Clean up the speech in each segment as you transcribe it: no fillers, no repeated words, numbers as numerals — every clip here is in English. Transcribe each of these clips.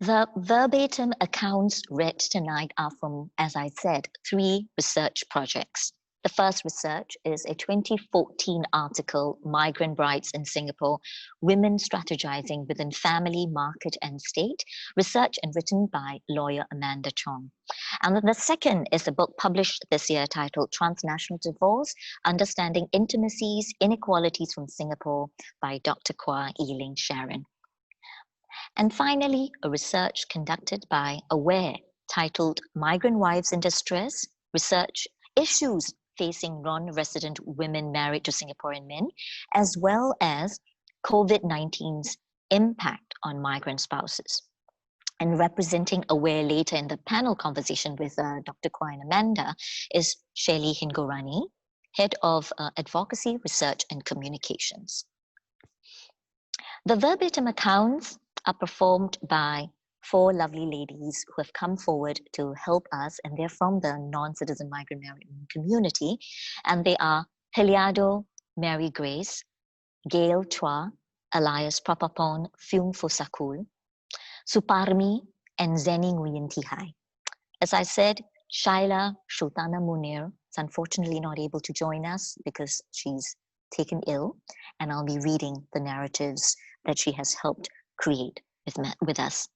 The verbatim accounts read tonight are from, as I said, 3 research projects. The first research is a 2014 article, Migrant Brides in Singapore, Women Strategizing Within Family, Market and State, researched and written by lawyer Amanda Chong. And then the second is a book published this year titled Transnational Divorce, Understanding Intimacies, Inequalities from Singapore by Dr. Quah, Ling, Sharon. And finally, a research conducted by AWARE titled Migrant Wives in Distress, Research Issues Facing Non-Resident Women Married to Singaporean Men, as well as COVID-19's impact on migrant spouses. And representing AWARE later in the panel conversation with Dr. Quah and Amanda is Shailey Hingorani, Head of Advocacy, Research and Communications. The verbatim accounts are performed by 4 lovely ladies who have come forward to help us, and they're from the non-citizen migrant married community, and they are Heliado, Mary Grace, Gail, Chua, Elias Prapapon, Fyung Fusakul, Suparmi, and Zenny Nguyen Thi Hai. As I said, Shaila Sultana Munir is unfortunately not able to join us because she's taken ill, and I'll be reading the narratives that she has helped create with us.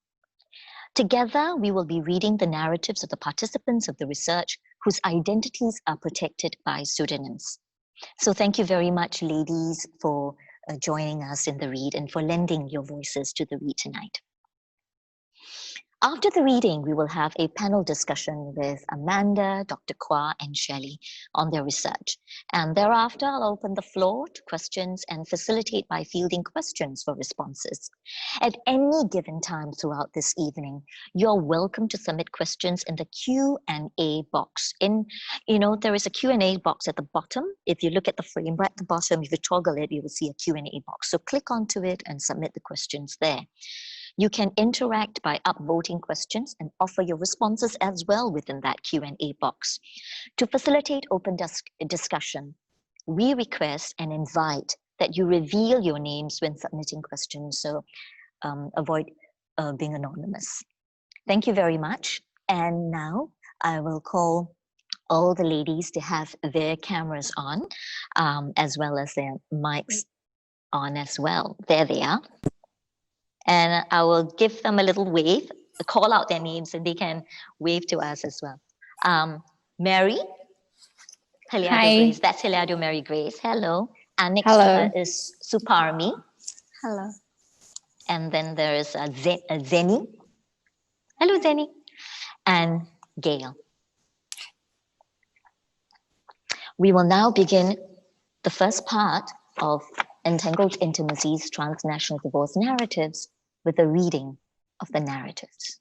Together, we will be reading the narratives of the participants of the research whose identities are protected by pseudonyms. So thank you very much, ladies, for joining us in the read and for lending your voices to the read tonight. After the reading, we will have a panel discussion with Amanda, Dr. Quah, and Shailey on their research. And thereafter, I'll open the floor to questions and facilitate by fielding questions for responses. At any given time throughout this evening, you're welcome to submit questions in the Q&A box. There is a Q&A box at the bottom. If you look at the frame right at the bottom, if you toggle it, you will see a Q&A box. So click onto it and submit the questions there. You can interact by upvoting questions and offer your responses as well within that Q&A box. To facilitate open discussion, we request and invite that you reveal your names when submitting questions, so avoid being anonymous. Thank you very much. And now I will call all the ladies to have their cameras on, as well as their mics on as well. There they are. And I will give them a little wave, call out their names, and they can wave to us as well. Mary, Heliado Grace, that's Heliado Mary Grace. Hello. And next to her is Suparmi. Hello. And then there is Zenny. Hello, Zenny. And Gail. We will now begin the first part of Entangled Intimacies, Transnational Divorce Narratives with a reading of the narratives.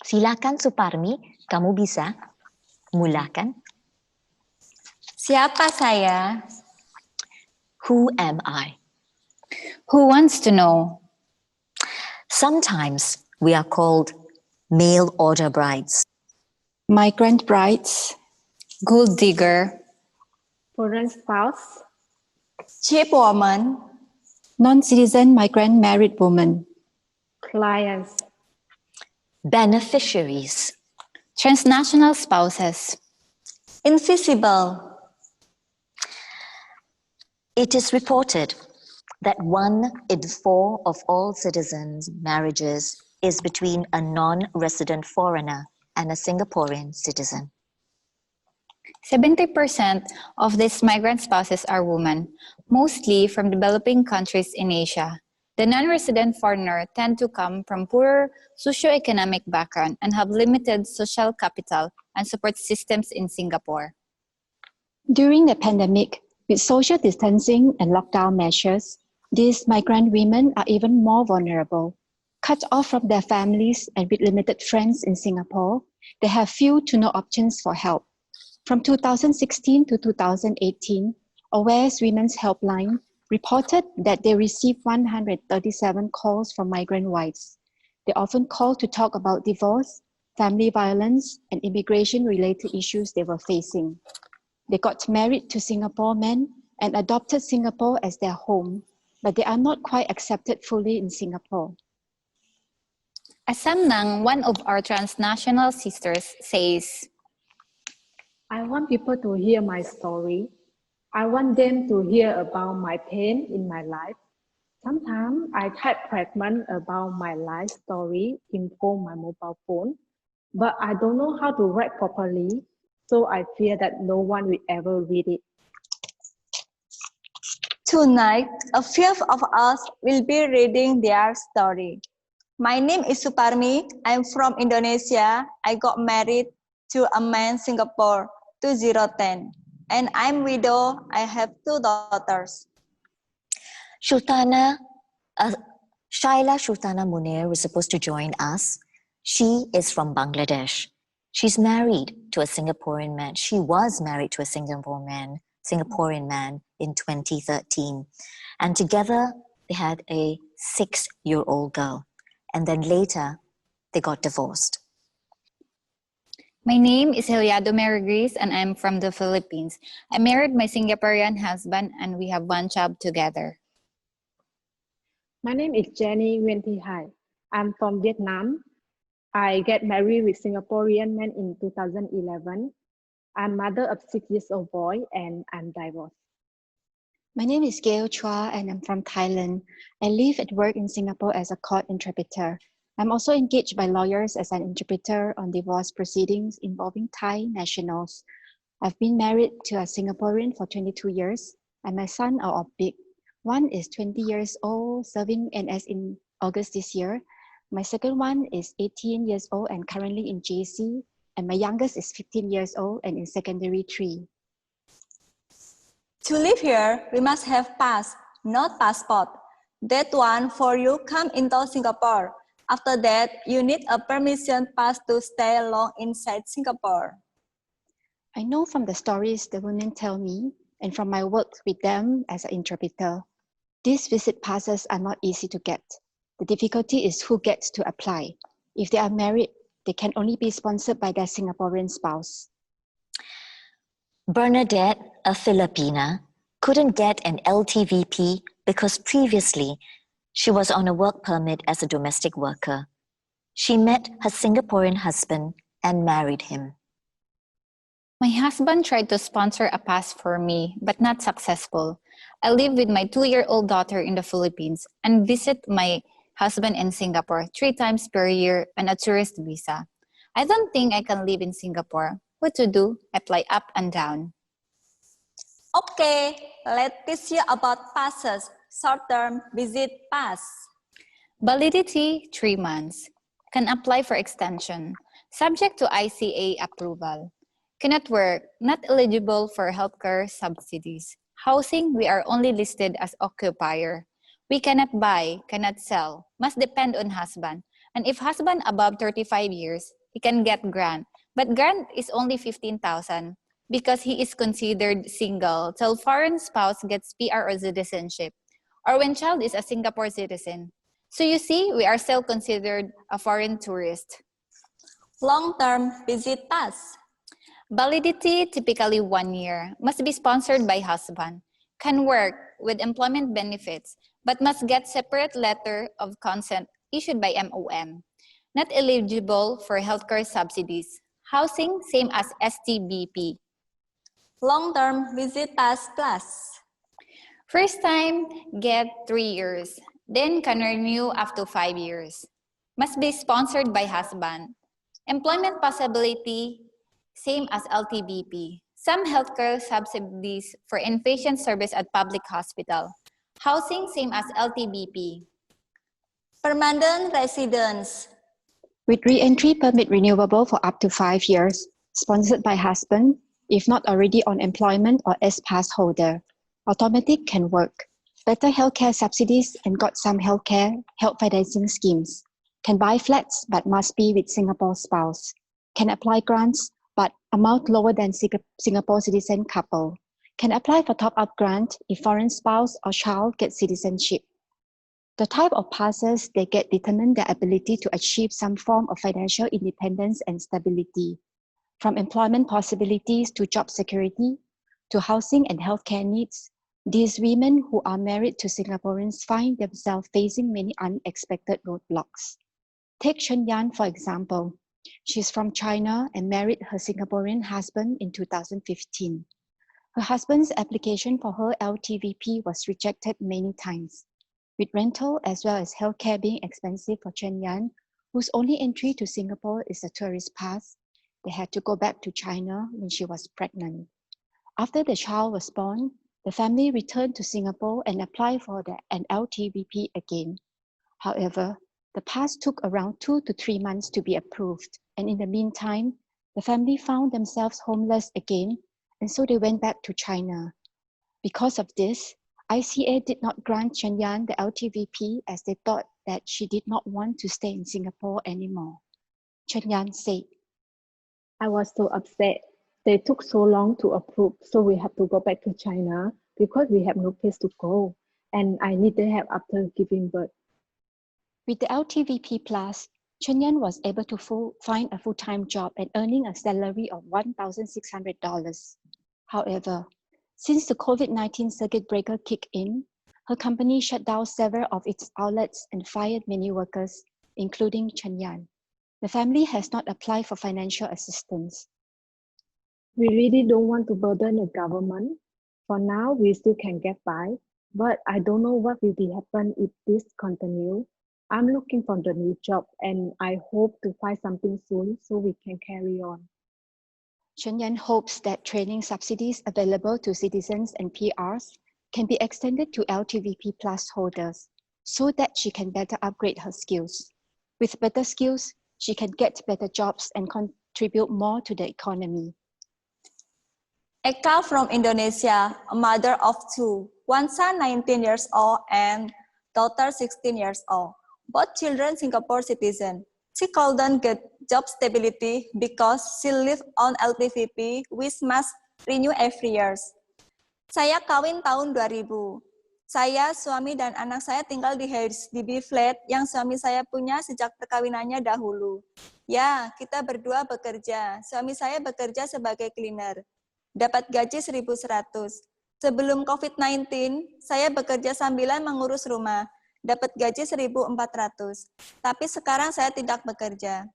Silakan Suparmi, kamu bisa mulakan. Siapa saya? Who am I? Who wants to know? Sometimes we are called mail order brides, Migrant brides, gold digger, foreign spouse, cheap woman, non-citizen migrant married woman, clients, beneficiaries, transnational spouses, invisible. It is reported that 1 in 4 of all citizens' marriages is between a non-resident foreigner and a Singaporean citizen. 70% of these migrant spouses are women, mostly from developing countries in Asia. The non-resident foreigner tend to come from poorer socioeconomic background and have limited social capital and support systems in Singapore. During the pandemic, with social distancing and lockdown measures, these migrant women are even more vulnerable. Cut off from their families and with limited friends in Singapore, they have few to no options for help. From 2016 to 2018, AWARE's Women's Helpline reported that they received 137 calls from migrant wives. They often call to talk about divorce, family violence, and immigration-related issues they were facing. They got married to Singapore men and adopted Singapore as their home, but they are not quite accepted fully in Singapore. Asamnang, one of our transnational sisters, says, I want people to hear my story. I want them to hear about my pain in my life. Sometimes I type fragments about my life story in my mobile phone, but I don't know how to write properly, so I fear that no one will ever read it. Tonight, a few of us will be reading their story. My name is Suparmi. I'm from Indonesia. I got married to a man Singapore 2010. And I'm widow. I have 2 daughters. Shaila Sultana Munir was supposed to join us. She is from Bangladesh. She's married to a Singaporean man. She was married to a Singaporean man in 2013. And together they had a 6-year-old girl. And then later they got divorced. My name is Heliado and I'm from the Philippines. I married my Singaporean husband and we have 1 child together. My name is Zenny Nguyen Thi Hai. I'm from Vietnam. I get married with Singaporean man in 2011. I'm mother of 6-year-old boy and I'm divorced. My name is Gail Chua and I'm from Thailand. I live and work in Singapore as a court interpreter. I'm also engaged by lawyers as an interpreter on divorce proceedings involving Thai nationals. I've been married to a Singaporean for 22 years and my sons are all big. One is 20 years old, serving NS in August this year. My second one is 18 years old and currently in JC. And my youngest is 15 years old and in secondary 3. To live here, we must have pass, not passport. That one for you come into Singapore. After that, you need a permission pass to stay long inside Singapore. I know from the stories the women tell me and from my work with them as an interpreter, these visit passes are not easy to get. The difficulty is who gets to apply. If they are married, they can only be sponsored by their Singaporean spouse. Bernadette, a Filipina, couldn't get an LTVP because previously she was on a work permit as a domestic worker. She met her Singaporean husband and married him. My husband tried to sponsor a pass for me, but not successful. I live with my 2-year-old daughter in the Philippines and visit my husband in Singapore 3 times per year on a tourist visa. I don't think I can live in Singapore. What to do? Apply up and down. Okay, let's teach you about passes. Short-term visit pass. Validity 3 months. Can apply for extension. Subject to ICA approval. Cannot work. Not eligible for healthcare subsidies. Housing, we are only listed as occupier. We cannot buy, cannot sell. Must depend on husband. And if husband above 35 years, he can get grant. But grant is only 15,000 because he is considered single till foreign spouse gets PR or citizenship, or when child is a Singapore citizen. So you see, we are still considered a foreign tourist. Long-term visit pass. Validity, typically 1 year. Must be sponsored by husband. Can work with employment benefits, but must get separate letter of consent issued by MOM. Not eligible for healthcare subsidies. Housing, same as STBP. Long-term visit pass plus. First time, get 3 years. Then can renew up to 5 years. Must be sponsored by husband. Employment possibility, same as LTBP. Some healthcare subsidies for inpatient service at public hospital. Housing, same as LTBP. Permanent residence. With re-entry permit renewable for up to 5 years, sponsored by husband, if not already on employment or S-Pass holder. Automatic can work. Better healthcare subsidies and got some healthcare help financing schemes. Can buy flats but must be with Singapore spouse. Can apply grants but amount lower than Singapore citizen couple. Can apply for top-up grant if foreign spouse or child gets citizenship. The type of passes they get determine their ability to achieve some form of financial independence and stability. From employment possibilities to job security, to housing and healthcare needs, these women who are married to Singaporeans find themselves facing many unexpected roadblocks. Take Chen Yan, for example. She's from China and married her Singaporean husband in 2015. Her husband's application for her LTVP was rejected many times, with rental as well as healthcare being expensive for Chen Yan, whose only entry to Singapore is a tourist pass. They had to go back to China when she was pregnant. After the child was born, the family returned to Singapore and applied for an LTVP again. However, the pass took around 2 to 3 months to be approved, and in the meantime, the family found themselves homeless again, and so they went back to China. Because of this, ICA did not grant Chen Yan the LTVP as they thought that she did not want to stay in Singapore anymore. Chen Yan said, I was so upset. They took so long to approve, so we have to go back to China because we have no place to go, and I needed help after giving birth. With the LTVP Plus, Chen Yan was able to find a full-time job and earning a salary of $1,600. However, since the COVID-19 circuit breaker kicked in, her company shut down several of its outlets and fired many workers, including Chen Yan. The family has not applied for financial assistance. We really don't want to burden the government. For now, we still can get by, but I don't know what will happen if this continues. I'm looking for the new job and I hope to find something soon so we can carry on. Chen Yan hopes that training subsidies available to citizens and PRs can be extended to LTVP Plus holders so that she can better upgrade her skills. With better skills, she can get better jobs and contribute more to the economy. Eka from Indonesia, a mother of two, one son 19 years old and daughter 16 years old. Both children Singapore citizen. She couldn't get job stability because she lived on LTVP which must renew every year. Saya kawin tahun 2000. Saya, suami, dan anak saya tinggal di HDB flat yang suami saya punya sejak perkawinannya dahulu. Ya, kita berdua bekerja. Suami saya bekerja sebagai cleaner. Dapat gaji 1.100. Sebelum COVID-19, saya bekerja sambilan mengurus rumah. Dapat gaji 1.400. Tapi sekarang saya tidak bekerja.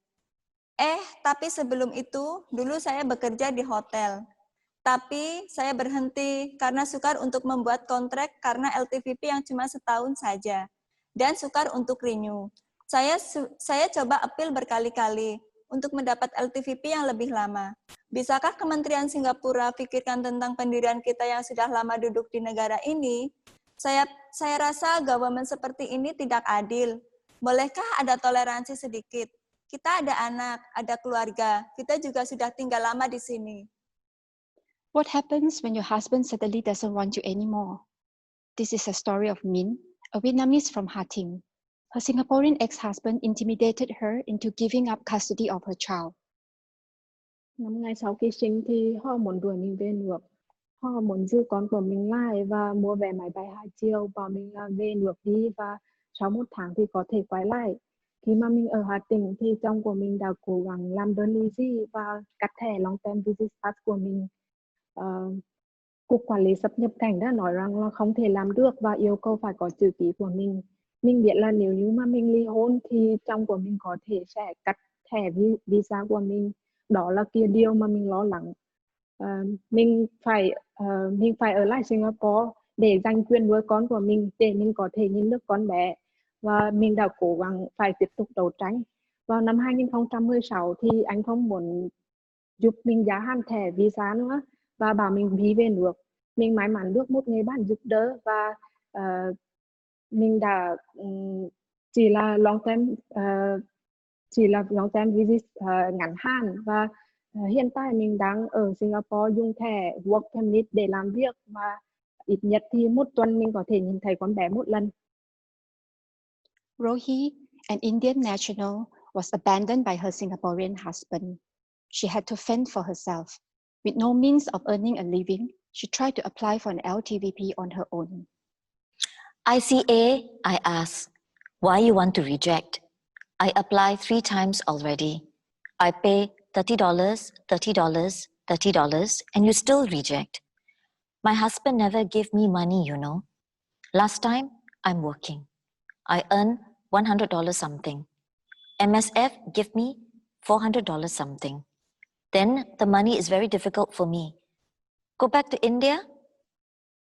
Tapi sebelum itu, dulu saya bekerja di hotel. Tapi saya berhenti karena sukar untuk membuat kontrak karena LTVP yang cuma setahun saja. Dan sukar untuk renew. Saya coba appeal berkali-kali untuk mendapat LTVP yang lebih lama. Bisakah Kementerian Singapura pikirkan tentang pendirian kita yang sudah lama duduk di negara ini? Saya rasa government seperti ini tidak adil. Bolehkah ada toleransi sedikit? Kita ada anak, ada keluarga. Kita juga sudah tinggal lama di sini. What happens when your husband suddenly doesn't want you anymore? This is a story of Min, a Vietnamese from Ha Tinh. Her Singaporean ex-husband intimidated her into giving up custody of her child. 5 ngày sau khi sinh thì họ muốn đuổi mình về nước. Họ muốn giữ con của mình lại và mua vé máy bay 2 chiều bảo mình về nước đi và sau 1 tháng thì có thể quay lại. Khi mà mình ở Hà Tĩnh thì chồng của mình đã cố gắng làm đơn ly dị và cắt thẻ long term visit pass của mình. Cục quản lý xuất nhập cảnh đã nói rằng là không thể làm được và yêu cầu phải có chữ ký của mình. Mình biết là nếu như mà mình ly hôn thì chồng của mình có thể sẽ cắt thẻ visa của mình. Đó là cái điều mà mình lo lắng. Mình phải ở lại Singapore để giành quyền nuôi con của mình để mình có thể nhìn được con bé và mình đã cố gắng phải tiếp tục đấu tranh. Vào năm 2016 thì anh không muốn giúp mình gia hạn thẻ visa nữa và bảo mình đi về nước. Mình may mắn được một người bạn giúp đỡ và mình đã chỉ là long term visit ngắn hạn và hiện tại mình đang ở Singapore dùng thẻ work permit để làm việc và ít nhất thì 1 tuần mình có thể nhìn thấy con bé 1 lần. Rohi, an Indian national, was abandoned by her Singaporean husband. She had to fend for herself. With no means of earning a living, she tried to apply for an LTVP on her own. ICA, I asked, why you want to reject? I applied 3 times already. I pay $30, $30, $30, and you still reject. My husband never gave me money, you know. Last time, I'm working. I earn $100 something. MSF give me $400 something. Then the money is very difficult for me. Go back to India?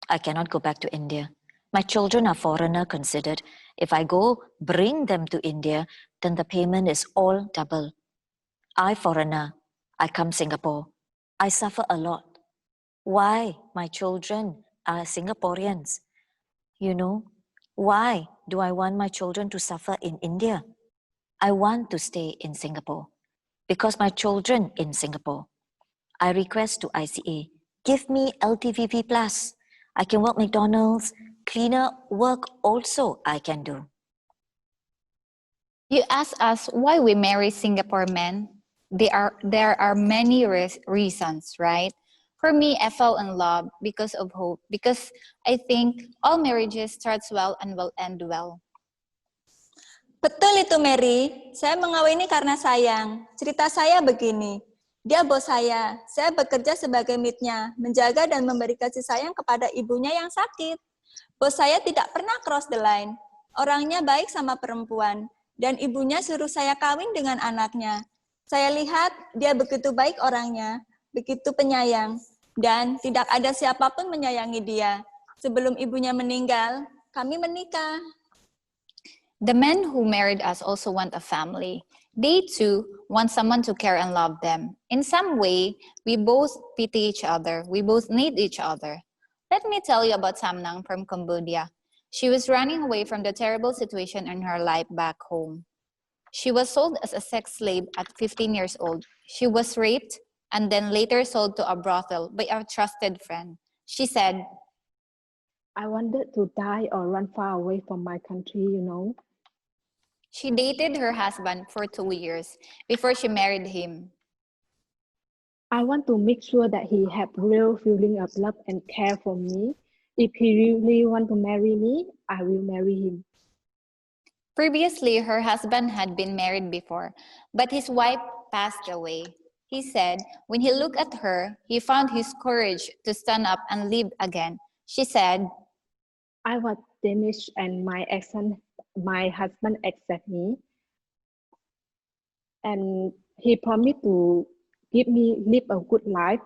I cannot go back to India. My children are foreigner considered. If I go bring them to India, then the payment is all double. I foreigner, I come Singapore. I suffer a lot. Why my children are Singaporeans? You know, why do I want my children to suffer in India? I want to stay in Singapore because my children in Singapore. I request to ICA, give me LTVP plus. I can work McDonald's, cleaner work also I can do. You ask us why we marry Singapore men. There are many reasons, right? For me, I fell in love because of hope, because I think all marriages starts well and will end well. Betul itu Mary, saya mengawini karena sayang. Cerita saya begini, dia bos saya bekerja sebagai maidnya, menjaga dan memberi kasih sayang kepada ibunya yang sakit. Bos saya tidak pernah cross the line, orangnya baik sama perempuan, dan ibunya suruh saya kawin dengan anaknya. Saya lihat dia begitu baik orangnya, begitu penyayang, dan tidak ada siapapun menyayangi dia. Sebelum ibunya meninggal, kami menikah. The men who married us also want a family. They too want someone to care and love them. In some way, we both pity each other. We both need each other. Let me tell you about Samnang from Cambodia. She was running away from the terrible situation in her life back home. She was sold as a sex slave at 15 years old. She was raped and then later sold to a brothel by a trusted friend. She said, I wanted to die or run far away from my country, you know. She dated her husband for 2 years before she married him. I want to make sure that he have real feeling of love and care for me. If he really want to marry me, I will marry him. Previously, her husband had been married before, but his wife passed away. He said when he looked at her, he found his courage to stand up and live again. She said, I was damaged and my husband accepted me. And he promised to give me live a good life.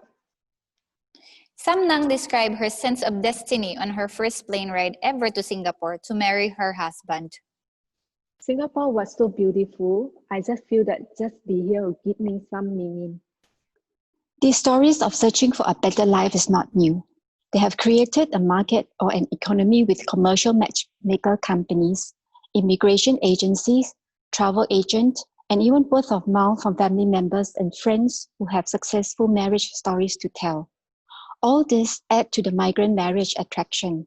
Samnang described her sense of destiny on her first plane ride ever to Singapore to marry her husband. Singapore was so beautiful. I just feel that just be here will give me some meaning. These stories of searching for a better life is not new. They have created a market or an economy with commercial matchmaker companies, immigration agencies, travel agents, and even word of mouth from family members and friends who have successful marriage stories to tell. All this add to the migrant marriage attraction.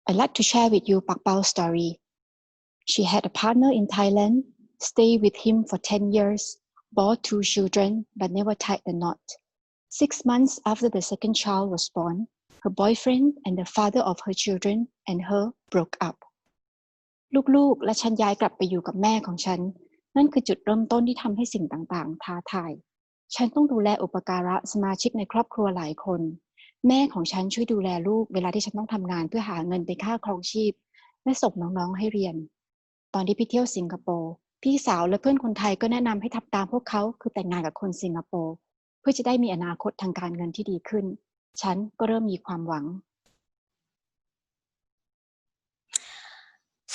I'd like to share with you Pak Pao's story. She had a partner in Thailand, stayed with him for 10 years, bore 2 children, but never tied the knot. 6 months after the second child was born, her boyfriend and the father of her children and her broke up. ลูกๆและฉันย้ายกลับไปอยู่กับแม่ของฉัน นั่นคือจุดเริ่มต้นที่ทำให้สิ่งต่างๆท้าทาย ฉันต้องดูแลอุปการะสมาชิกในครอบครัวหลายคน แม่ของฉันช่วยดูแลลูกเวลาที่ฉันต้องทำงานเพื่อหาเงินไปค่าครองชีพและส่งน้องๆให้เรียน ตอนที่พี่เที่ยวสิงคโปร์พี่สาวและเพื่อนคนไทยก็แนะนำให้ทำตามพวกเขาคือแต่งงานกับคนสิงคโปร์เพื่อจะได้มีอนาคตทางการเงินที่ดีขึ้น ฉันก็เริ่มมีความหวัง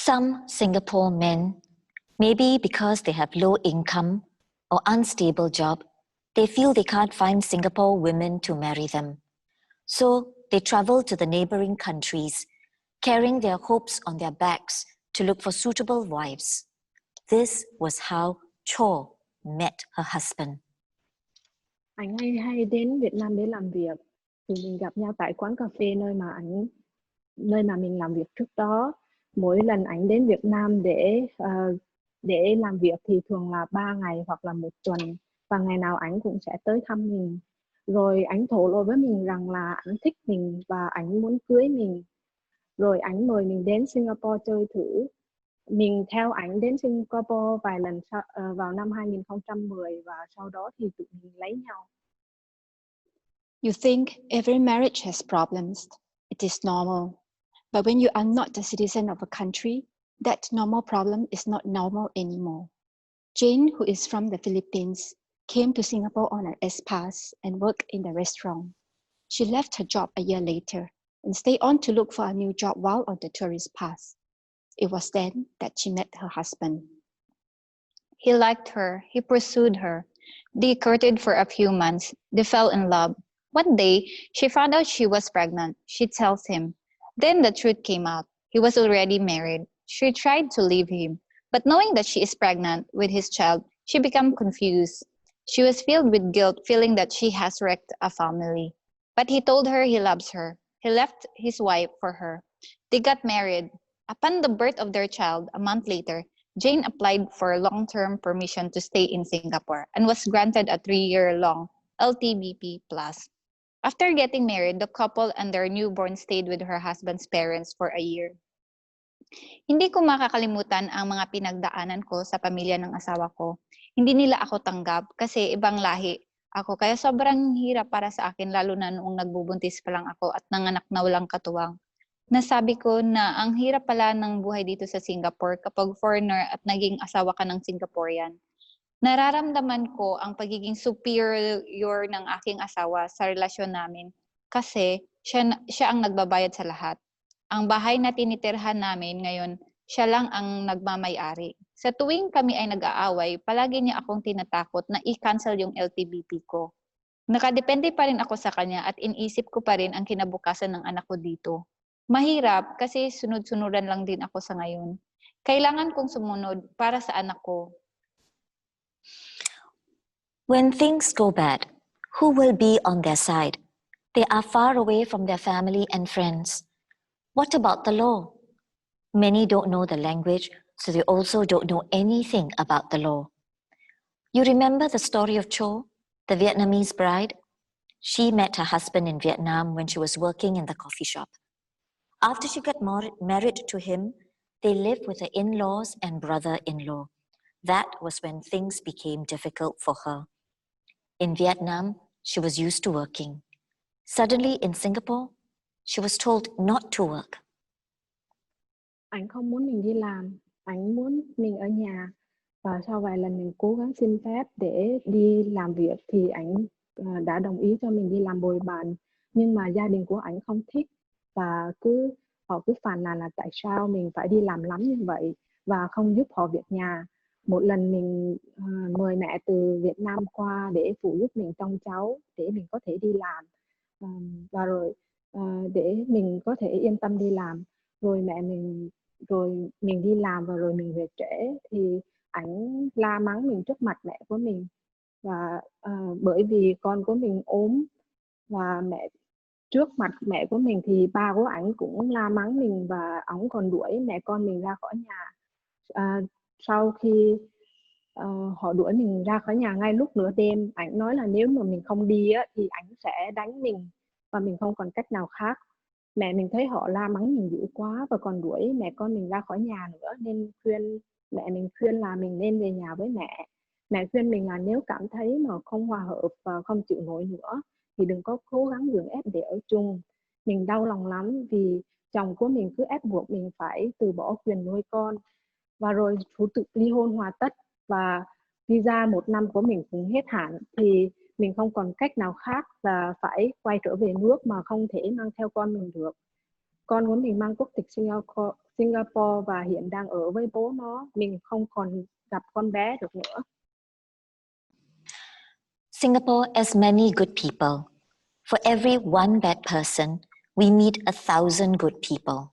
Some Singapore men, maybe because they have low income or unstable job, they feel they can't find Singapore women to marry them. So they travel to the neighboring countries, carrying their hopes on their backs to look for suitable wives. This was how Chua met her husband. Anh hay đến Việt Nam để làm việc. Thì mình gặp nhau tại quán cà phê nơi mà mình làm việc trước đó. Mỗi lần anh đến Việt Nam để làm việc thì thường là 3 ngày hoặc là 1 tuần, và ngày nào anh cũng sẽ tới thăm mình. Rồi anh thổ lộ với mình rằng là anh thích mình và anh muốn cưới mình. Rồi anh mời mình đến Singapore chơi thử. Mình theo anh đến Singapore vài lần vào năm 2010 và sau đó thì tụi mình lấy nhau. You think every marriage has problems. It is normal. But when you are not a citizen of a country, that normal problem is not normal anymore. Jane, who is from the Philippines, came to Singapore on an S-Pass and worked in the restaurant. She left her job a year later and stayed on to look for a new job while on the tourist pass. It was then that she met her husband. He liked her. He pursued her. They courted for a few months. They fell in love. One day, she found out she was pregnant. She tells him. Then the truth came out. He was already married. She tried to leave him, but knowing that she is pregnant with his child, she became confused. She was filled with guilt, feeling that she has wrecked a family. But he told her he loves her. He left his wife for her. They got married. Upon the birth of their child, a month later, Jane applied for long-term permission to stay in Singapore and was granted a 3-year-long LTBP+. After getting married, the couple and their newborn stayed with her husband's parents for a year. Hindi ko makakalimutan ang mga pinagdaanan ko sa pamilya ng asawa ko. Hindi nila ako tanggap kasi ibang lahi ako. Kaya sobrang hirap para sa akin lalo na noong nagbubuntis pa lang ako at nanganak na walang katuwang. Nasabi ko na ang hirap pala ng buhay dito sa Singapore kapag foreigner at naging asawa ka ng Singaporean. Nararamdaman ko ang pagiging superior ng aking asawa sa relasyon namin kasi siya ang nagbabayad sa lahat. Ang bahay na tinitirhan namin ngayon, siya lang ang nagmamay-ari. Sa tuwing kami ay nag-aaway, palagi niya akong tinatakot na i-cancel yung LTBP ko. Nakadepende pa rin ako sa kanya at inisip ko pa rin ang kinabukasan ng anak ko dito. Mahirap kasi sunod-sunuran lang din ako sa ngayon. Kailangan kong sumunod para sa anak ko. When things go bad, who will be on their side? They are far away from their family and friends. What about the law? Many don't know the language, so they also don't know anything about the law. You remember the story of Chua, the Vietnamese bride? She met her husband in Vietnam when she was working in the coffee shop. After she got married to him, they lived with her in-laws and brother-in-law. That was when things became difficult for her. In Vietnam, she was used to working. Suddenly in Singapore, she was told not to work. Anh không muốn mình đi làm, anh muốn mình ở nhà. Và sau vài lần mình cố gắng xin phép để đi làm việc thì anh đã đồng ý cho mình đi làm bồi bàn. Nhưng mà gia đình của anh không thích và họ cứ phàn nàn là tại sao mình phải đi làm lắm như vậy và không giúp họ việc nhà. Một lần mình mời mẹ từ Việt Nam qua để phụ giúp mình trông cháu để mình có thể đi làm và rồi để mình có thể yên tâm đi làm. Rồi mình đi làm và rồi mình về trễ thì ảnh la mắng mình trước mặt mẹ của mình và bởi vì con của mình ốm và trước mặt mẹ của mình thì ba của ảnh cũng la mắng mình và ổng còn đuổi mẹ con mình ra khỏi nhà. Sau khi họ đuổi mình ra khỏi nhà ngay lúc nửa đêm, ảnh nói là nếu mà mình không đi á, thì ảnh sẽ đánh mình và mình không còn cách nào khác. Mẹ mình thấy họ la mắng mình dữ quá và còn đuổi mẹ con mình ra khỏi nhà nữa nên mẹ mình khuyên là mình nên về nhà với mẹ. Mẹ khuyên mình là nếu cảm thấy mà không hòa hợp và không chịu nổi nữa thì đừng có cố gắng gượng ép để ở chung. Mình đau lòng lắm vì chồng của mình cứ ép buộc mình phải từ bỏ quyền nuôi con. Và rồi thủ tục ly hôn hoàn tất và visa 1 năm của mình cũng hết hạn thì mình không còn cách nào khác là phải quay trở về nước mà không thể mang theo con mình được. Con của mình mang quốc tịch Singapore và hiện đang ở với bố nó. Mình không còn gặp con bé được nữa. Singapore has many good people. For every one bad person, we meet 1,000 good people.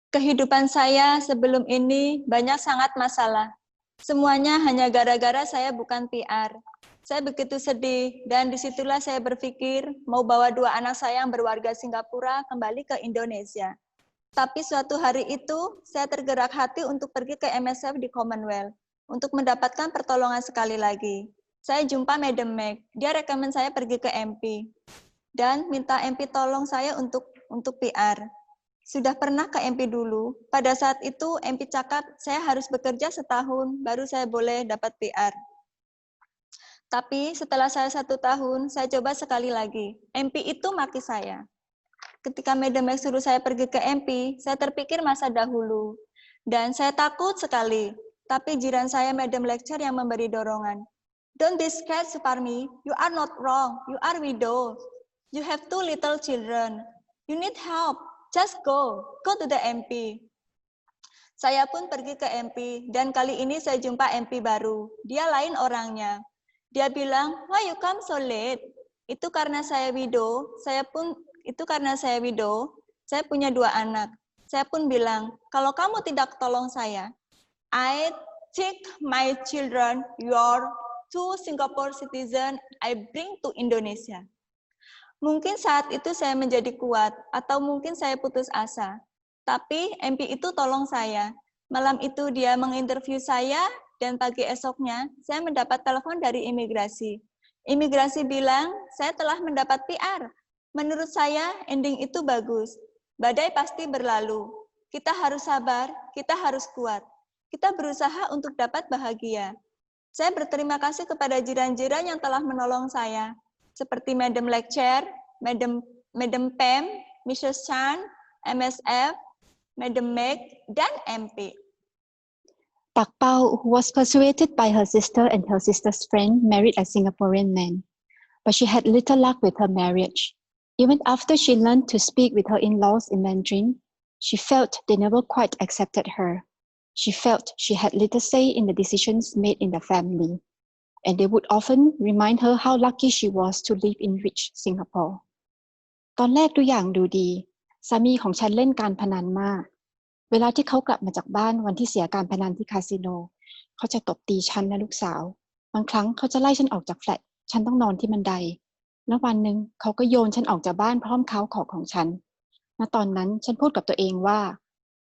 Kehidupan saya sebelum ini banyak sangat masalah. Semuanya hanya gara-gara saya bukan PR. Saya begitu sedih dan disitulah saya berpikir mau bawa 2 anak saya yang berwarga Singapura kembali ke Indonesia. Tapi suatu hari itu saya tergerak hati untuk pergi ke MSF di Commonwealth untuk mendapatkan pertolongan sekali lagi. Saya jumpa Madam Meg, dia rekomen saya pergi ke MP dan minta MP tolong saya untuk PR. Sudah pernah ke MP dulu, pada saat itu MP cakap saya harus bekerja setahun baru saya boleh dapat PR. Tapi setelah saya 1 tahun, saya coba sekali lagi. MP itu maki saya. Ketika Madam Meg suruh saya pergi ke MP, saya terpikir masa dahulu. Dan saya takut sekali. Tapi jiran saya Madam Lecture yang memberi dorongan. Don't be scared, Suparmi. You are not wrong. You are widow. You have 2 little children. You need help. Just go. Go to the MP. Saya pun pergi ke MP dan kali ini saya jumpa MP baru. Dia lain orangnya. Dia bilang, why you come so late? Itu karena saya widow. Saya punya 2 anak. Saya pun bilang, kalau kamu tidak tolong saya, I take my children, your 2 Singapore citizen, I bring to Indonesia. Mungkin saat itu saya menjadi kuat, atau mungkin saya putus asa. Tapi MP itu tolong saya. Malam itu dia menginterview saya, dan pagi esoknya saya mendapat telepon dari imigrasi. Imigrasi bilang, saya telah mendapat PR. Menurut saya, ending itu bagus. Badai pasti berlalu. Kita harus sabar, kita harus kuat. Kita berusaha untuk dapat bahagia. Saya berterima kasih kepada jiran-jiran yang telah menolong saya, seperti Madam Lecture, Madam Pam, Mrs. Chan, MSF, Madam Meg, dan MP. Pak Pao, who was persuaded by her sister and her sister's friend, married a Singaporean man. But she had little luck with her marriage. Even after she learned to speak with her in-laws in Mandarin, she felt they never quite accepted her. She felt she had little say in the decisions made in the family, and they would often remind her how lucky she was to live in rich Singapore. ตอนแรกทุกอย่างดูดี สามีของฉันเล่นการพนันมาก เวลาที่เขากลับมาจากบ้านวันที่เสียการพนันที่คาสิโน เขาจะตบตีฉันและลูกสาว บางครั้งเขาจะไล่ฉันออกจากแฟลต ฉันต้องนอนที่บันได แล้ววันหนึ่งเขาก็โยนฉันออกจากบ้านพร้อมข้าวของฉัน ณ ตอนนั้นฉันพูดกับตัวเองว่า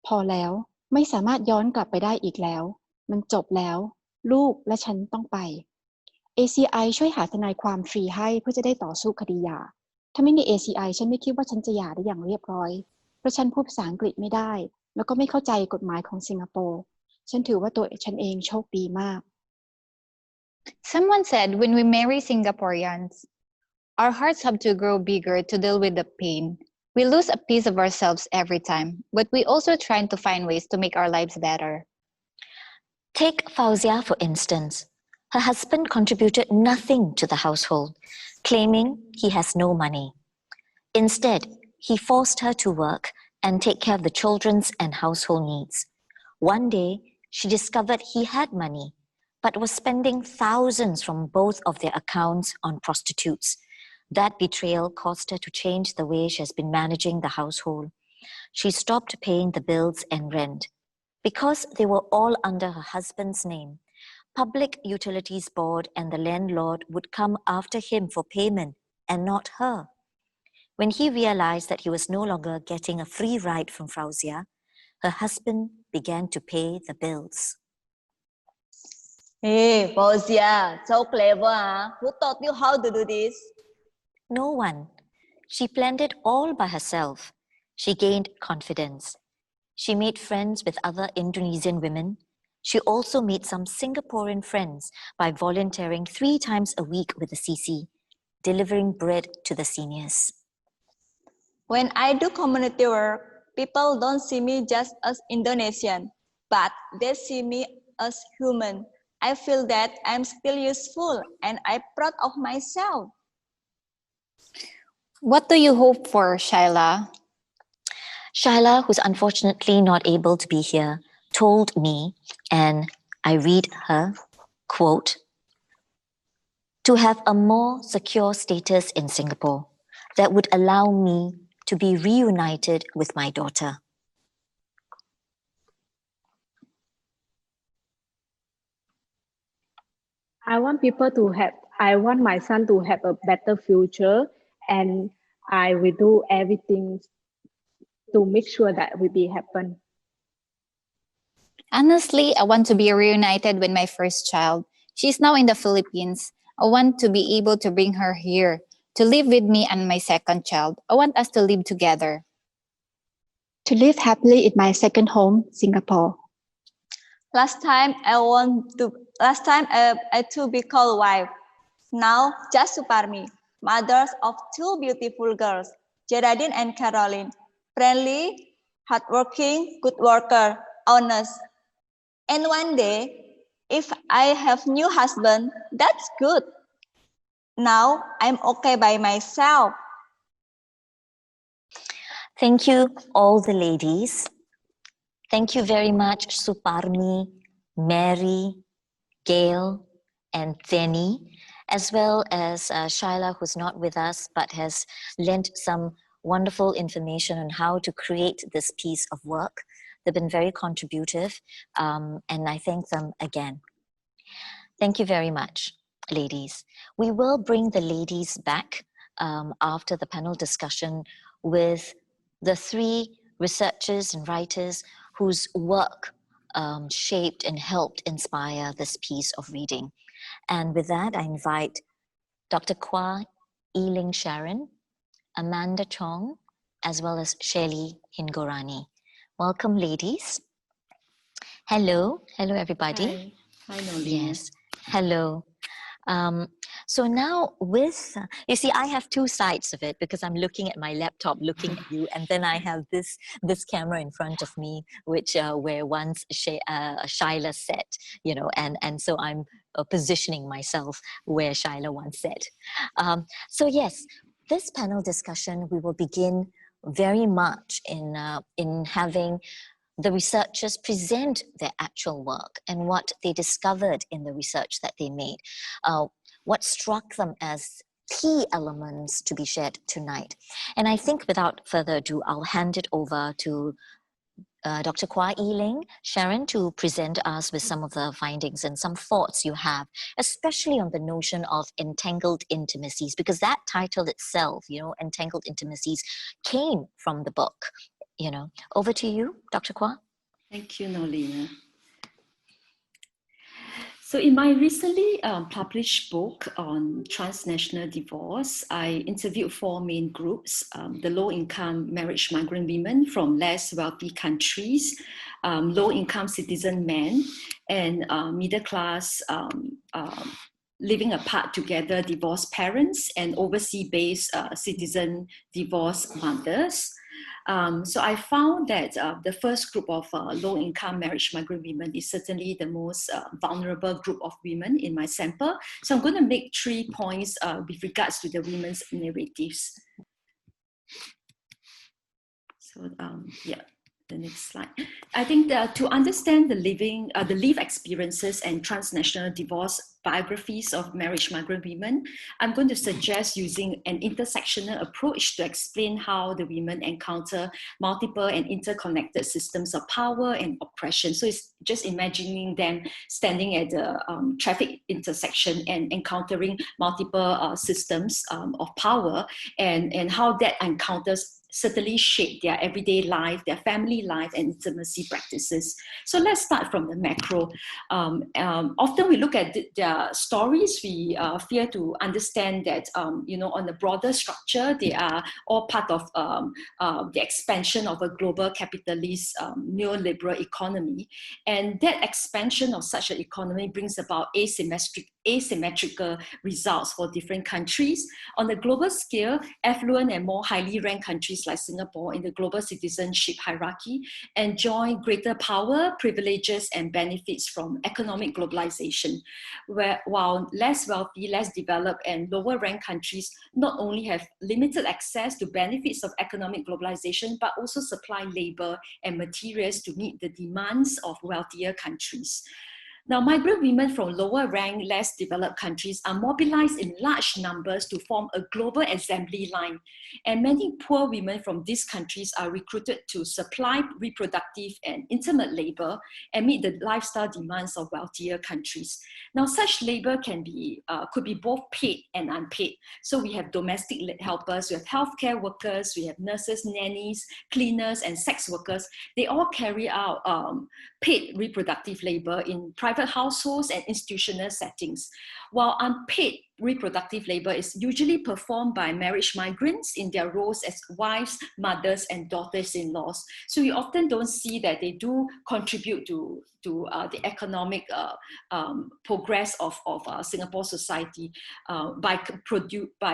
พอแล้ว ไม่สามารถย้อนกลับไปได้อีกแล้ว มันจบแล้ว ลูกและฉันต้องไป ACI ช่วยหาทนายความฟรีให้เพื่อจะได้ต่อสู้คดีหย่า ถ้าไม่มี ACI ฉันไม่คิดว่าฉันจะหย่าได้อย่างเรียบร้อย เพราะฉันพูดภาษาอังกฤษไม่ได้ แล้วก็ไม่เข้าใจกฎหมายของสิงคโปร์ ฉันถือว่าตัวฉันเองโชคดีมาก Someone said when we marry Singaporeans, our hearts have to grow bigger to deal with the pain. We lose a piece of ourselves every time, but we also try to find ways to make our lives better. Take Fauzia, for instance. Her husband contributed nothing to the household, claiming he has no money. Instead, he forced her to work and take care of the children's and household needs. One day, she discovered he had money, but was spending thousands from both of their accounts on prostitutes. That betrayal caused her to change the way she has been managing the household. She stopped paying the bills and rent. Because they were all under her husband's name, Public Utilities Board and the landlord would come after him for payment and not her. When he realized that he was no longer getting a free ride from Fauzia, her husband began to pay the bills. Hey, Fauzia, so clever, huh? Who taught you how to do this? No one. She planned it all by herself. She gained confidence. She made friends with other Indonesian women. She also made some Singaporean friends by volunteering 3 times a week with the CC, delivering bread to the seniors. When I do community work, people don't see me just as Indonesian, but they see me as human. I feel that I'm still useful and I'm proud of myself. What do you hope for, Shaila? Shaila, who's unfortunately not able to be here, told me, and I read her, quote, to have a more secure status in Singapore that would allow me to be reunited with my daughter. I want my son to have a better future, and I will do everything to make sure that will be happen. Honestly, I want to be reunited with my first child. She's now in the Philippines. I want to be able to bring her here to live with me and my second child. I want us to live together. To live happily in my second home, Singapore. Last time I to be called wife. Now just Suparmi, mothers of 2 beautiful girls, Geraldine and Caroline. Friendly, hardworking, good worker, honest. And one day, if I have new husband, that's good. Now I'm okay by myself. Thank you, all the ladies. Thank you very much, Suparmi, Mary, Gail, and Zenny, as well as Shaila, who's not with us, but has lent some wonderful information on how to create this piece of work. They've been very contributive, and I thank them again. Thank you very much, ladies. We will bring the ladies back after the panel discussion with the three researchers and writers whose work shaped and helped inspire this piece of reading. And with that, I invite Dr. Quah, Ling Sharon, Amanda Chong, as well as Shailey Hingorani. Welcome, ladies. Hello, hello, everybody. Hi, Noorlinah. Yes, hello. So now with, you see, I have two sides of it because I'm looking at my laptop, looking at you, and then I have this camera in front of me, which where once Shaila sat, you know, and so I'm positioning myself where Shaila once sat. So yes, this panel discussion, we will begin very much in having the researchers present their actual work and what they discovered in the research that they made, what struck them as key elements to be shared tonight. And I think without further ado, I'll hand it over to Dr. Quah, Ling, Sharon, to present us with some of the findings and some thoughts you have, especially on the notion of entangled intimacies, because that title itself, you know, Entangled Intimacies, came from the book. You know, over to you, Dr. Quah. Thank you, Noorlinah. So in my recently published book on transnational divorce, I interviewed 4 main groups: the low-income marriage migrant women from less wealthy countries, low-income citizen men, and middle-class living apart together divorced parents, and overseas-based citizen divorced mothers. So I found that the first group of low-income marriage migrant women is certainly the most vulnerable group of women in my sample. So I'm going to make 3 points with regards to the women's narratives. So yeah, the next slide. I think that to understand the lived experiences and transnational divorce biographies of marriage migrant women, I'm going to suggest using an intersectional approach to explain how the women encounter multiple and interconnected systems of power and oppression. So it's just imagining them standing at the traffic intersection and encountering multiple systems of power, and how that encounters certainly shape their everyday life, their family life, and intimacy practices. So let's start from the macro. Often we look at their stories, we fear to understand that, you know, on the broader structure, they are all part of the expansion of a global capitalist neoliberal economy. And that expansion of such an economy brings about asymmetrical results for different countries. On the global scale, affluent and more highly ranked countries like Singapore in the global citizenship hierarchy enjoy greater power, privileges, and benefits from economic globalization, while less wealthy, less developed, and lower ranked countries not only have limited access to benefits of economic globalization, but also supply labor and materials to meet the demands of wealthier countries. Now, migrant women from lower ranked, less developed countries are mobilized in large numbers to form a global assembly line. And many poor women from these countries are recruited to supply reproductive and intimate labor and meet the lifestyle demands of wealthier countries. Now, such labor could be both paid and unpaid. So we have domestic helpers, we have healthcare workers, we have nurses, nannies, cleaners, and sex workers. They all carry out paid reproductive labor in private households and institutional settings, while unpaid reproductive labor is usually performed by marriage migrants in their roles as wives, mothers, and daughters-in-laws. So we often don't see that they do contribute to the economic progress of Singapore society by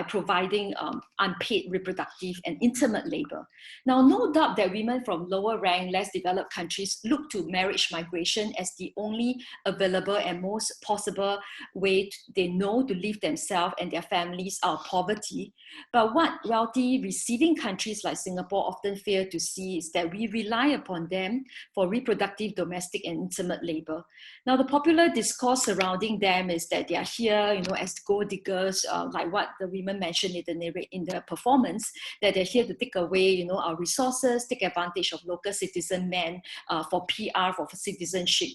providing unpaid reproductive and intimate labor. Now, no doubt that women from lower rank, less developed countries look to marriage migration as the only available and most possible way they know to live themselves and their families out of poverty. But what wealthy receiving countries like Singapore often fail to see is that we rely upon them for reproductive, domestic, and intimate labor. Now, the popular discourse surrounding them is that they are here, as gold diggers, like what the women mentioned in the performance, that they're here to take away, our resources, take advantage of local citizen men for PR, for citizenship.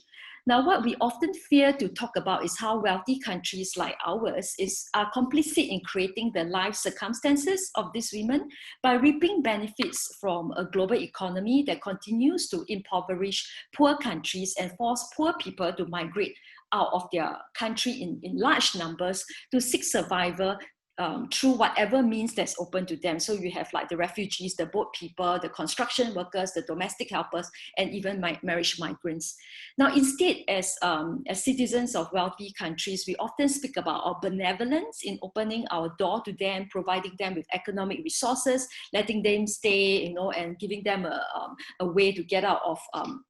Now, what we often fear to talk about is how wealthy countries like ours are complicit in creating the life circumstances of these women by reaping benefits from a global economy that continues to impoverish poor countries and force poor people to migrate out of their country in large numbers to seek survival through whatever means that's open to them. So you have like the refugees, the boat people, the construction workers, the domestic helpers, and even marriage migrants. Now, instead, as citizens of wealthy countries, we often speak about our benevolence in opening our door to them, providing them with economic resources, letting them stay, and giving them a way to get out of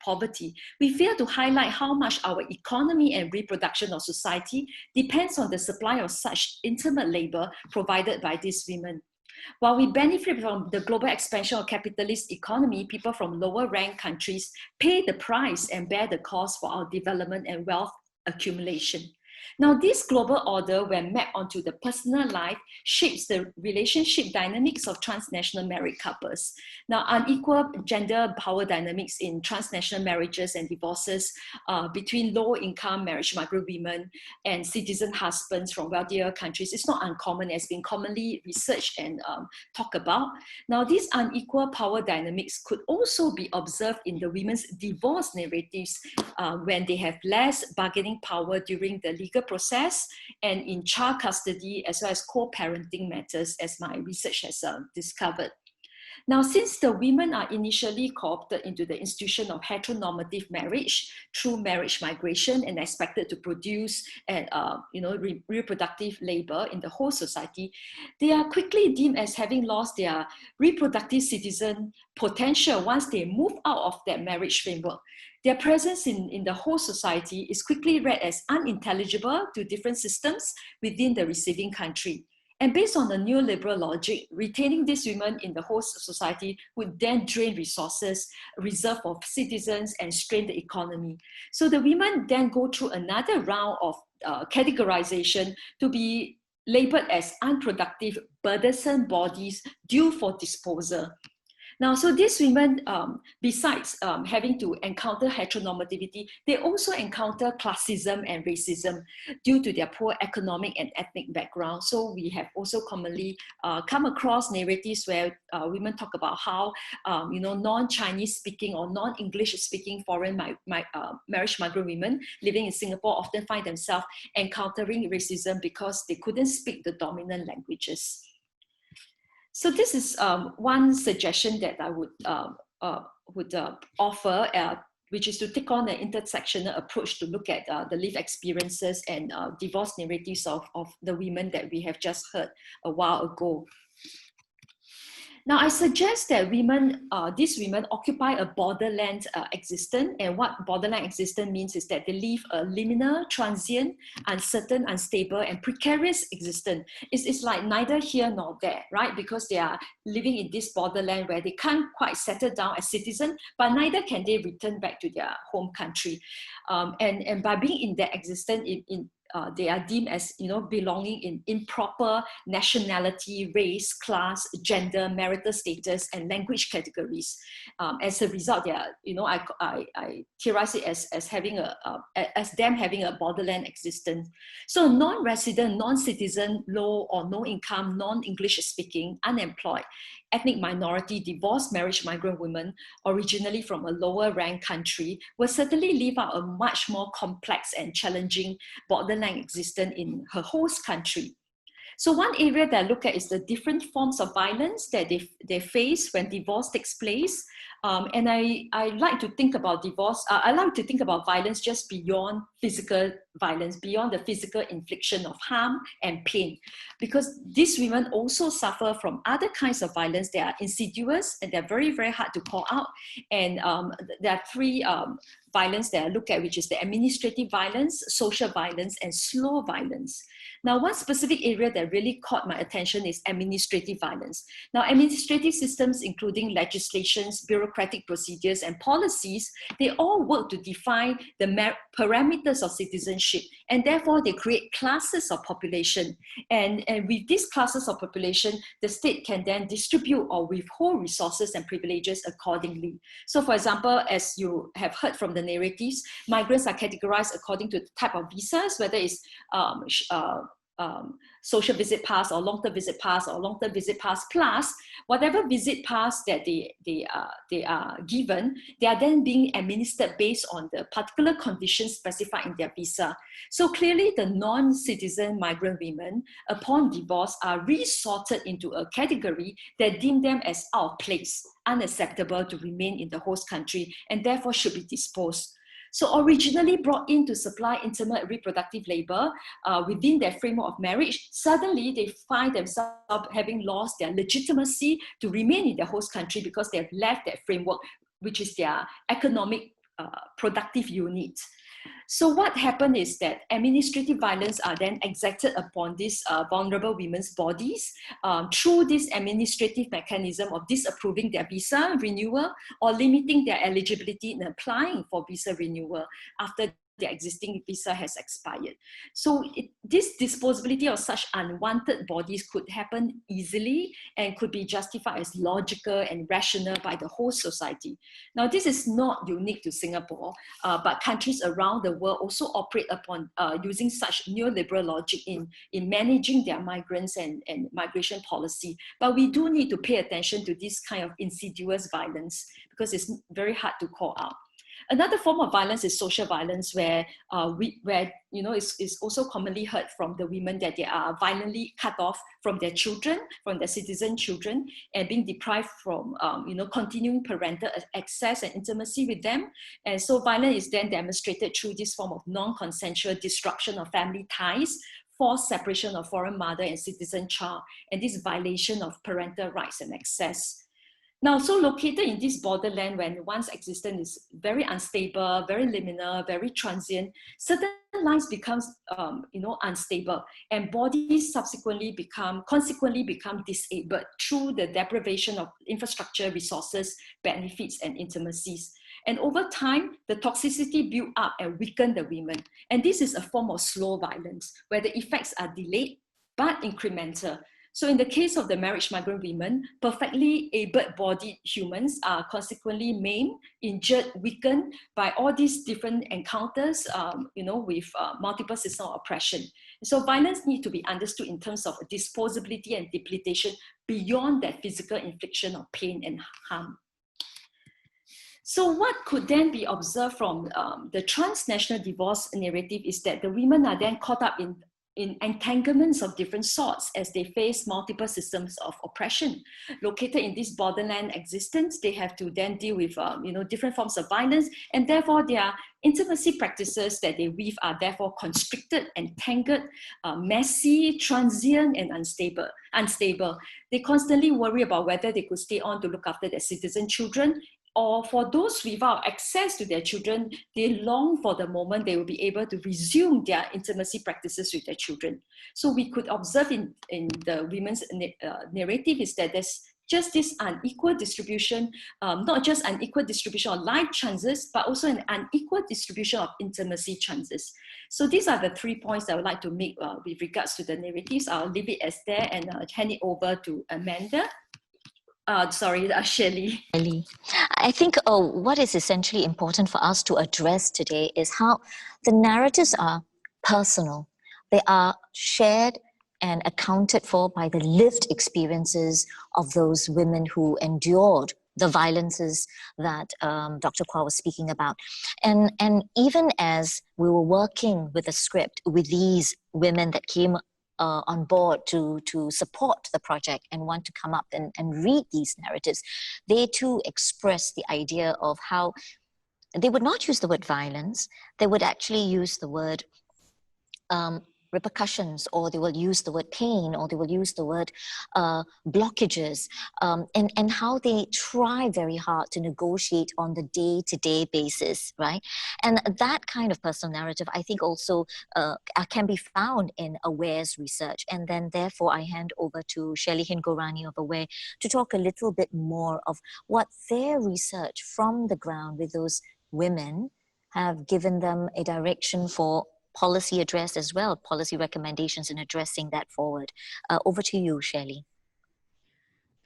poverty. We fail to highlight how much our economy and reproduction of society depends on the supply of such intimate labor provided by these women. While we benefit from the global expansion of capitalist economy, people from lower rank countries pay the price and bear the cost for our development and wealth accumulation. Now, this global order, when mapped onto the personal life, shapes the relationship dynamics of transnational married couples. Now, unequal gender power dynamics in transnational marriages and divorces between low-income marriage migrant women and citizen husbands from wealthier countries is not uncommon, as been commonly researched and talked about. Now, these unequal power dynamics could also be observed in the women's divorce narratives when they have less bargaining power during the legal process and in child custody, as well as co-parenting matters, as my research has discovered. Now, since the women are initially co-opted into the institution of heteronormative marriage through marriage migration and expected to produce reproductive labor in the whole society, they are quickly deemed as having lost their reproductive citizen potential once they move out of that marriage framework. Their presence in the whole society is quickly read as unintelligible to different systems within the receiving country. And based on the neoliberal logic, retaining these women in the host society would then drain resources reserved for citizens and strain the economy. So the women then go through another round of categorization to be labeled as unproductive, burdensome bodies due for disposal. Now, so these women, besides having to encounter heteronormativity, they also encounter classism and racism due to their poor economic and ethnic background. So we have also commonly come across narratives where women talk about how, non-Chinese speaking or non-English speaking foreign marriage migrant women living in Singapore often find themselves encountering racism because they couldn't speak the dominant languages. So this is one suggestion that I would offer, which is to take on an intersectional approach to look at the lived experiences and divorce narratives of the women that we have just heard a while ago. Now, I suggest that these women occupy a borderland existence, and what borderland existence means is that they live a liminal, transient, uncertain, unstable, and precarious existence. It's like neither here nor there, right? Because they are living in this borderland where they can't quite settle down as citizens, but neither can they return back to their home country. And by being in that existence, they are deemed as belonging in improper nationality, race, class, gender, marital status, and language categories. As a result, they are, I theorize it as them having a borderland existence. So non-resident, non-citizen, low or no income, non-English speaking, unemployed, ethnic minority, divorced marriage migrant women originally from a lower rank country will certainly live out a much more complex and challenging borderline existence in her host country. So one area that I look at is the different forms of violence that they face when divorce takes place. And I like to think about divorce, I like to think about violence just beyond physical violence, beyond the physical infliction of harm and pain. Because these women also suffer from other kinds of violence that are insidious and they're very, very hard to call out. And there are three violence that I look at, which is the administrative violence, social violence, and slow violence. Now, one specific area that really caught my attention is administrative violence. Now, administrative systems, including legislations, bureaucratic procedures, and policies, they all work to define the parameters of citizenship, and therefore they create classes of population. And with these classes of population, the state can then distribute or withhold resources and privileges accordingly. So, for example, as you have heard from the narratives, migrants are categorized according to the type of visas, whether it's social visit pass or long-term visit pass or long-term visit pass plus whatever visit pass that they are given, they are then being administered based on the particular conditions specified in their visa. So clearly the non-citizen migrant women upon divorce are resorted into a category that deem them as out of place, unacceptable to remain in the host country, and therefore should be disposed. So originally brought in to supply intimate reproductive labor within their framework of marriage, suddenly they find themselves having lost their legitimacy to remain in their host country because they have left that framework, which is their economic productive unit. So what happened is that administrative violence are then exacted upon these vulnerable women's bodies through this administrative mechanism of disapproving their visa renewal or limiting their eligibility in applying for visa renewal after their existing visa has expired. So this disposability of such unwanted bodies could happen easily and could be justified as logical and rational by the whole society. Now, this is not unique to Singapore, but countries around the world also operate upon using such neoliberal logic in managing their migrants and migration policy. But we do need to pay attention to this kind of insidious violence because it's very hard to call out. Another form of violence is social violence, where it's also commonly heard from the women that they are violently cut off from their children, from their citizen children, and being deprived from continuing parental access and intimacy with them. And so violence is then demonstrated through this form of non-consensual disruption of family ties, forced separation of foreign mother and citizen child, and this violation of parental rights and access. Now, so located in this borderland when one's existence is very unstable, very liminal, very transient, certain lives becomes unstable, and bodies consequently become disabled through the deprivation of infrastructure, resources, benefits, and intimacies. And over time, the toxicity build up and weaken the women. And this is a form of slow violence, where the effects are delayed but incremental. So in the case of the marriage migrant women, perfectly able-bodied humans are consequently maimed, injured, weakened by all these different encounters, with multiple systems of oppression. So violence needs to be understood in terms of disposability and depletion beyond that physical infliction of pain and harm. So what could then be observed from the transnational divorce narrative is that the women are then caught up in entanglements of different sorts as they face multiple systems of oppression. Located in this borderland existence, they have to then deal with different forms of violence, and therefore their intimacy practices that they weave are therefore constricted, entangled, messy, transient, and unstable. They constantly worry about whether they could stay on to look after their citizen children, or for those without access to their children, they long for the moment they will be able to resume their intimacy practices with their children. So we could observe in the women's narrative is that there's just this unequal distribution, not just unequal distribution of life chances, but also an unequal distribution of intimacy chances. So these are the 3 points that I would like to make with regards to the narratives. I'll leave it as there and hand it over to Amanda. Shailey. I think what is essentially important for us to address today is how the narratives are personal. They are shared and accounted for by the lived experiences of those women who endured the violences that Dr. Quah was speaking about. And even as we were working with the script with these women that came on board to support the project and want to come up and read these narratives, they too express the idea of how they would not use the word violence, they would actually use the word repercussions, or they will use the word pain, or they will use the word blockages, and how they try very hard to negotiate on the day-to-day basis, right? And that kind of personal narrative, I think, also can be found in AWARE's research. And then therefore I hand over to Shailey Hingorani of AWARE to talk a little bit more of what their research from the ground with those women have given them a direction for policy address as well, policy recommendations in addressing that forward. Over to you, Shailey.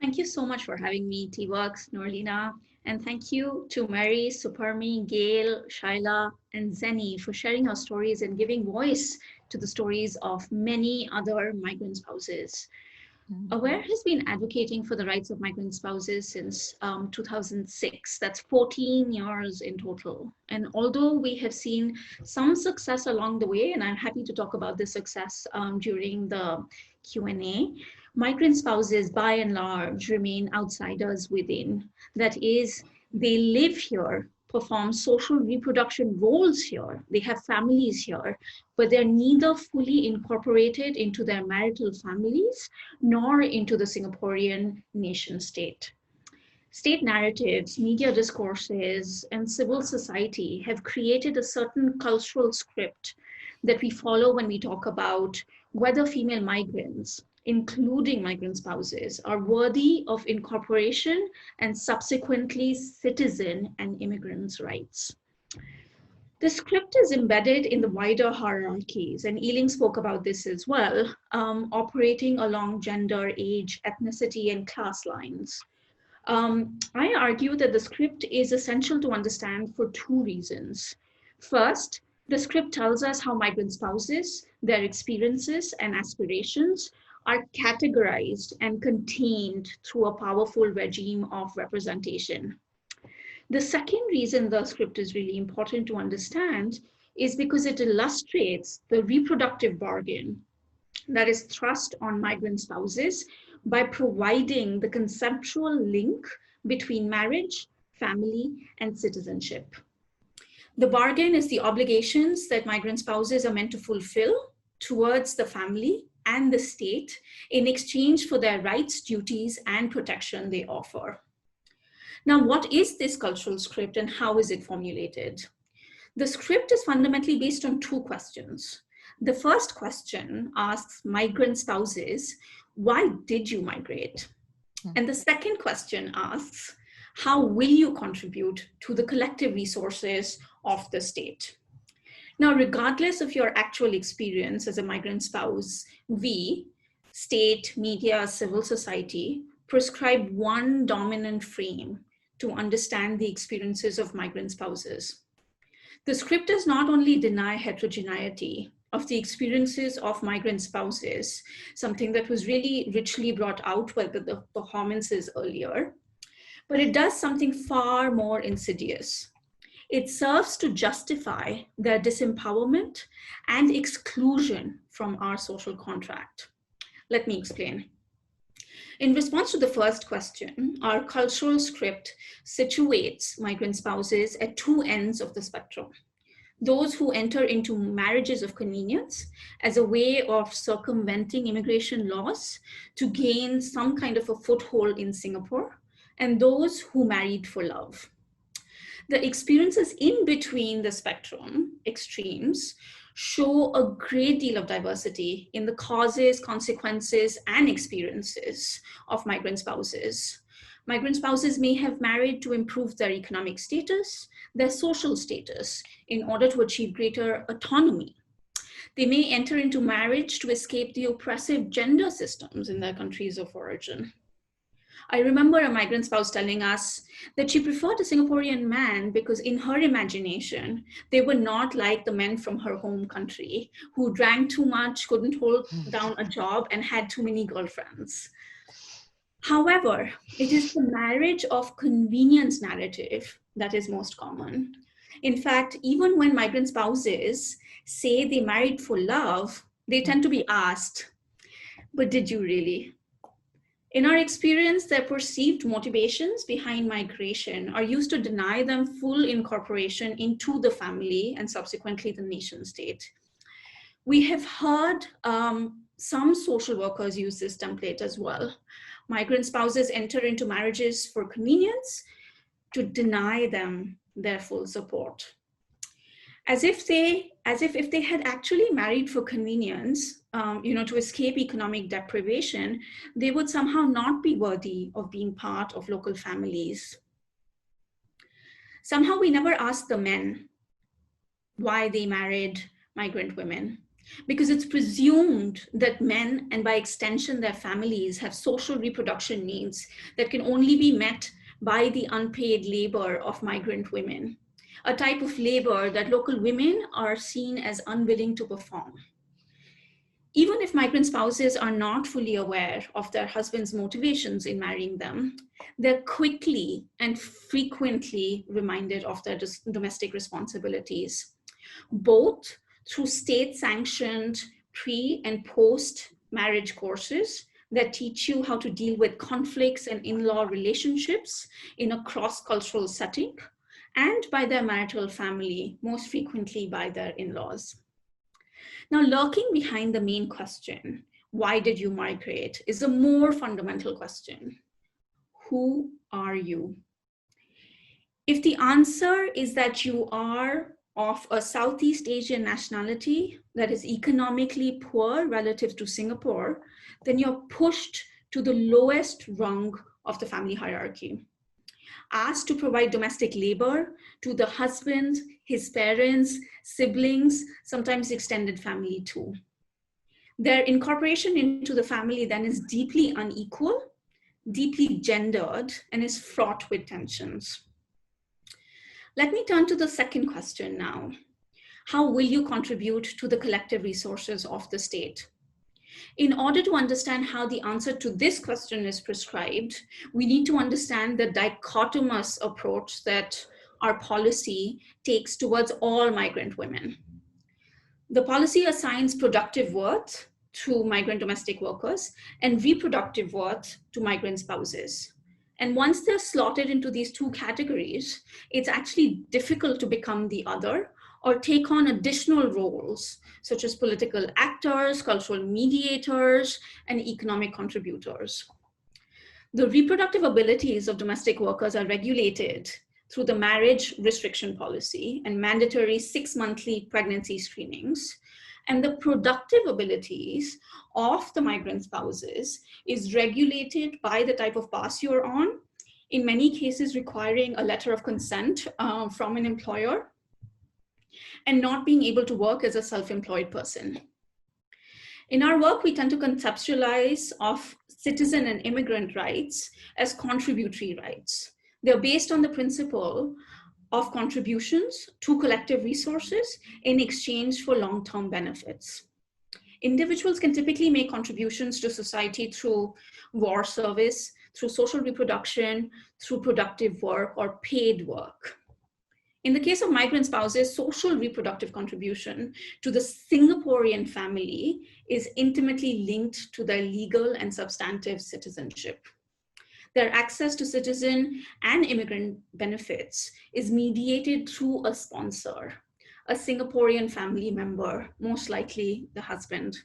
Thank you so much for having me, T-Works, Noorlinah, and thank you to Mary, Suparmi, Gail, Shaila, and Zenny for sharing our stories and giving voice to the stories of many other migrant spouses. AWARE has been advocating for the rights of migrant spouses since 2006. That's 14 years in total. And although we have seen some success along the way, and I'm happy to talk about this success during the Q&A, migrant spouses by and large remain outsiders within. That is, they live here, perform social reproduction roles here, they have families here, but they're neither fully incorporated into their marital families nor into the Singaporean nation state. State narratives, media discourses, and civil society have created a certain cultural script that we follow when we talk about whether female migrants, including migrant spouses, are worthy of incorporation and subsequently citizen and immigrants' rights. The script is embedded in the wider hierarchies, and Ling spoke about this as well, operating along gender, age, ethnicity, and class lines. I argue that the script is essential to understand for two reasons. First, the script tells us how migrant spouses, their experiences and aspirations are categorized and contained through a powerful regime of representation. The second reason the script is really important to understand is because it illustrates the reproductive bargain that is thrust on migrant spouses by providing the conceptual link between marriage, family, and citizenship. The bargain is the obligations that migrant spouses are meant to fulfill towards the family and the state in exchange for their rights, duties, and protection they offer. Now, what is this cultural script and how is it formulated? The script is fundamentally based on two questions. The first question asks migrant spouses, why did you migrate? And the second question asks, how will you contribute to the collective resources of the state? Now, regardless of your actual experience as a migrant spouse, we, state, media, civil society, prescribe one dominant frame to understand the experiences of migrant spouses. The script does not only deny heterogeneity of the experiences of migrant spouses, something that was really richly brought out by the performances earlier, but it does something far more insidious. It serves to justify their disempowerment and exclusion from our social contract. Let me explain. In response to the first question, our cultural script situates migrant spouses at two ends of the spectrum. Those who enter into marriages of convenience as a way of circumventing immigration laws to gain some kind of a foothold in Singapore, and those who married for love. The experiences in between the spectrum extremes show a great deal of diversity in the causes, consequences, and experiences of migrant spouses. Migrant spouses may have married to improve their economic status, their social status, in order to achieve greater autonomy. They may enter into marriage to escape the oppressive gender systems in their countries of origin. I remember a migrant spouse telling us that she preferred a Singaporean man because in her imagination, they were not like the men from her home country who drank too much, couldn't hold down a job, and had too many girlfriends. However, it is the marriage of convenience narrative that is most common. In fact, even when migrant spouses say they married for love, they tend to be asked, But did you really? In our experience, their perceived motivations behind migration are used to deny them full incorporation into the family and subsequently the nation state. We have heard some social workers use this template as well. Migrant spouses enter into marriages for convenience to deny them their full support. As if if they had actually married for convenience, to escape economic deprivation, they would somehow not be worthy of being part of local families. Somehow we never asked the men why they married migrant women, because it's presumed that men, and by extension their families, have social reproduction needs that can only be met by the unpaid labor of migrant women, a type of labor that local women are seen as unwilling to perform. Even if migrant spouses are not fully aware of their husband's motivations in marrying them, they're quickly and frequently reminded of their domestic responsibilities, both through state-sanctioned pre- and post-marriage courses that teach you how to deal with conflicts and in-law relationships in a cross-cultural setting, and by their marital family, most frequently by their in-laws. Now, lurking behind the main question, why did you migrate, is a more fundamental question. Who are you? If the answer is that you are of a Southeast Asian nationality that is economically poor relative to Singapore, then you're pushed to the lowest rung of the family hierarchy, asked to provide domestic labor to the husband, his parents, siblings, sometimes extended family too. Their incorporation into the family then is deeply unequal, deeply gendered, and is fraught with tensions. Let me turn to the second question now. How will you contribute to the collective resources of the state? In order to understand how the answer to this question is prescribed, we need to understand the dichotomous approach that our policy takes towards all migrant women. The policy assigns productive worth to migrant domestic workers and reproductive worth to migrant spouses. And once they're slotted into these two categories, it's actually difficult to become the other or take on additional roles, such as political actors, cultural mediators, and economic contributors. The reproductive abilities of domestic workers are regulated through the marriage restriction policy and mandatory 6-monthly pregnancy screenings. And the productive abilities of the migrant spouses is regulated by the type of pass you're on, in many cases requiring a letter of consent from an employer, and not being able to work as a self-employed person. In our work, we tend to conceptualize of citizen and immigrant rights as contributory rights. They're based on the principle of contributions to collective resources in exchange for long-term benefits. Individuals can typically make contributions to society through war service, through social reproduction, through productive work or paid work. In the case of migrant spouses, social reproductive contribution to the Singaporean family is intimately linked to their legal and substantive citizenship. Their access to citizen and immigrant benefits is mediated through a sponsor, a Singaporean family member, most likely the husband.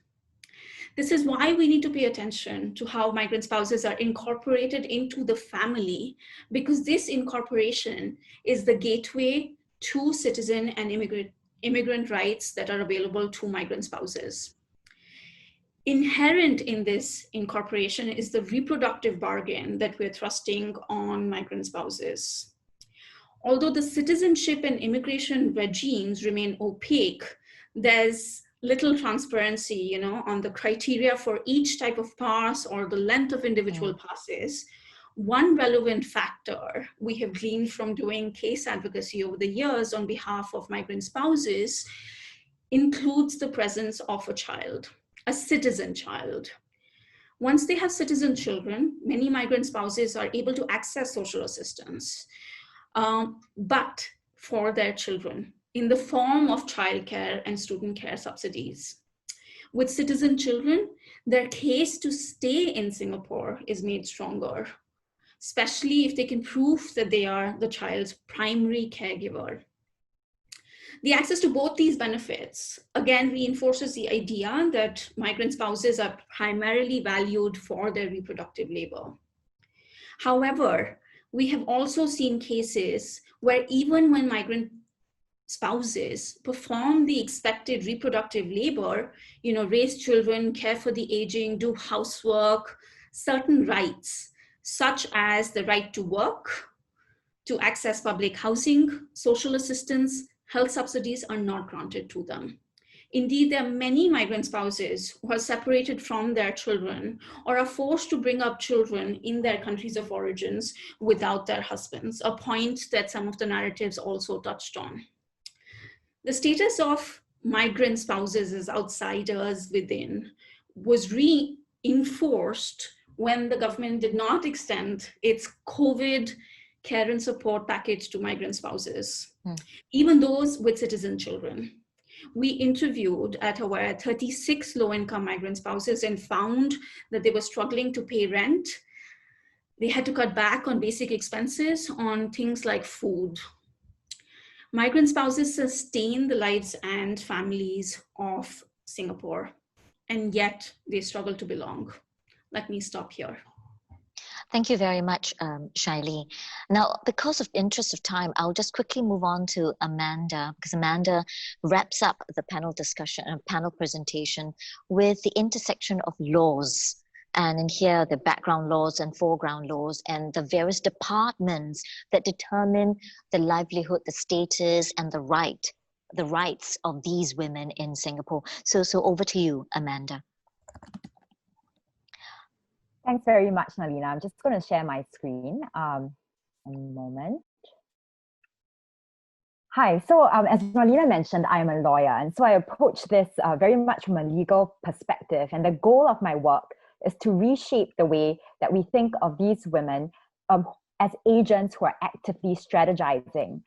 This is why we need to pay attention to how migrant spouses are incorporated into the family, because this incorporation is the gateway to citizen and immigrant rights that are available to migrant spouses. Inherent in this incorporation is the reproductive bargain that we're thrusting on migrant spouses. Although the citizenship and immigration regimes remain opaque, there's little transparency, on the criteria for each type of pass or the length of individual passes. One relevant factor we have gleaned from doing case advocacy over the years on behalf of migrant spouses includes the presence of a child, a citizen child. Once they have citizen children, many migrant spouses are able to access social assistance, but for their children in the form of childcare and student care subsidies. With citizen children, their case to stay in Singapore is made stronger, especially if they can prove that they are the child's primary caregiver. The access to both these benefits, again, reinforces the idea that migrant spouses are primarily valued for their reproductive labor. However, we have also seen cases where even when migrant spouses perform the expected reproductive labor, raise children, care for the aging, do housework, certain rights, such as the right to work, to access public housing, social assistance, health subsidies are not granted to them. Indeed, there are many migrant spouses who are separated from their children or are forced to bring up children in their countries of origins without their husbands, a point that some of the narratives also touched on. The status of migrant spouses as outsiders within was reinforced when the government did not extend its COVID care and support package to migrant spouses, even those with citizen children. We interviewed at Aware 36 low-income migrant spouses and found that they were struggling to pay rent. They had to cut back on basic expenses on things like food. Migrant spouses sustain the lives and families of Singapore, and yet they struggle to belong. Let me stop here. Thank you very much, Shailey. Now, because of interest of time, I'll just quickly move on to Amanda, because Amanda wraps up the panel discussion, panel presentation with the intersection of laws. And in here, the background laws and foreground laws and the various departments that determine the livelihood, the status, and the rights of these women in Singapore. So over to you, Amanda. Thanks very much, Noorlinah. I'm just going to share my screen. A moment. Hi, so as Noorlinah mentioned, I am a lawyer, and so I approach this very much from a legal perspective, and the goal of my work is to reshape the way that we think of these women as agents who are actively strategizing.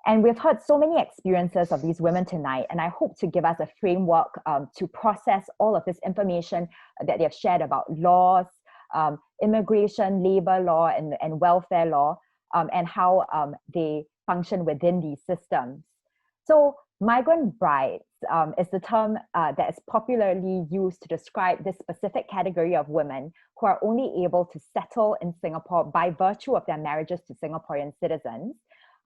And we've heard so many experiences of these women tonight, and I hope to give us a framework to process all of this information that they have shared about laws, immigration, labor law, and welfare law, and how they function within these systems. So migrant brides is the term that is popularly used to describe this specific category of women who are only able to settle in Singapore by virtue of their marriages to Singaporean citizens.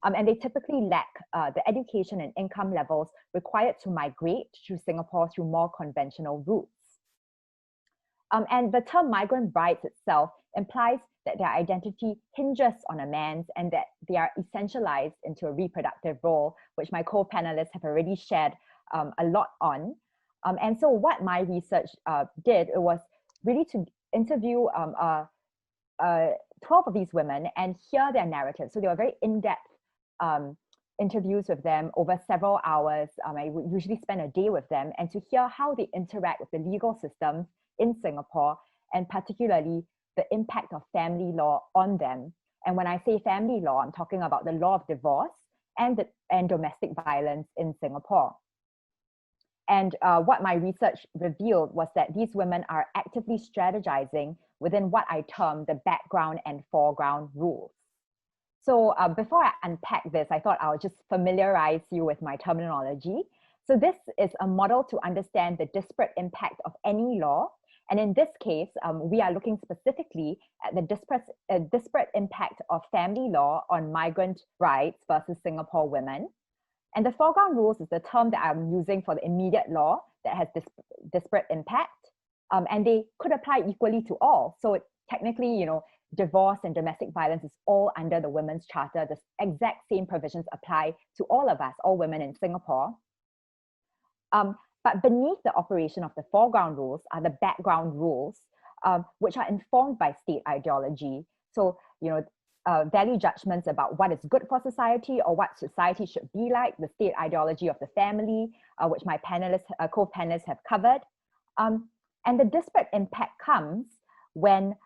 And they typically lack the education and income levels required to migrate to Singapore through more conventional routes. And the term migrant brides itself implies that their identity hinges on a man's and that they are essentialized into a reproductive role, which my co-panelists have already shared a lot on. And so what my research did, it was really to interview 12 of these women and hear their narratives. So they were very in-depth interviews with them over several hours. I would usually spend a day with them, and to hear how they interact with the legal system in Singapore, and particularly the impact of family law on them. And when I say family law, I'm talking about the law of divorce and domestic violence in Singapore. And what my research revealed was that these women are actively strategizing within what I term the background and foreground rules. So before I unpack this, I thought I'll just familiarize you with my terminology. So this is a model to understand the disparate impact of any law. And in this case, we are looking specifically at the disparate impact of family law on migrant brides versus Singapore women. And the foreground rules is the term that I'm using for the immediate law that has disparate impact. And they could apply equally to all. So technically, divorce and domestic violence is all under the Women's Charter. The exact same provisions apply to all of us, all women in Singapore. But beneath the operation of the foreground rules are the background rules, which are informed by state ideology. So, value judgments about what is good for society or what society should be like, the state ideology of the family, which my co-panelists have covered. And the disparate impact comes when,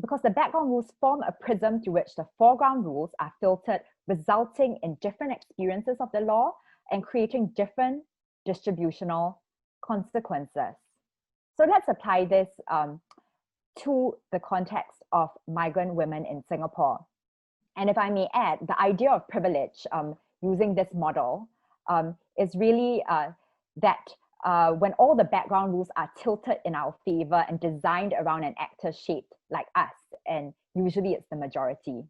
because the background rules form a prism through which the foreground rules are filtered, resulting in different experiences of the law and creating different distributional consequences. So let's apply this to the context of migrant women in Singapore. And if I may add, the idea of privilege using this model is really that when all the background rules are tilted in our favor and designed around an actor shaped like us, and usually it's the majority.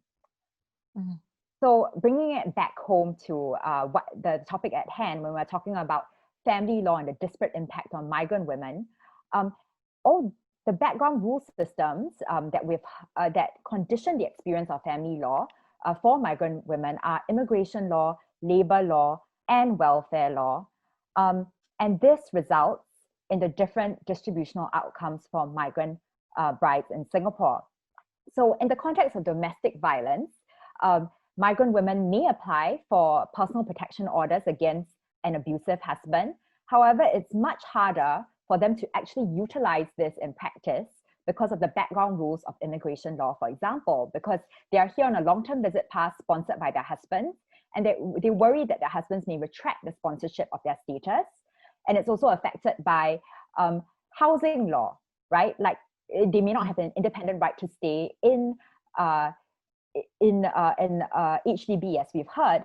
Mm-hmm. So bringing it back home to what the topic at hand, when we're talking about family law and the disparate impact on migrant women, all the background rule systems that condition the experience of family law for migrant women are immigration law, labor law, and welfare law. And this results in the different distributional outcomes for migrant brides in Singapore. So in the context of domestic violence, migrant women may apply for personal protection orders against an abusive husband. However, it's much harder for them to actually utilize this in practice because of the background rules of immigration law, for example, because they are here on a long-term visit pass sponsored by their husbands, and they worry that their husbands may retract the sponsorship of their status. And it's also affected by housing law, right? Like they may not have an independent right to stay in HDB, as we've heard,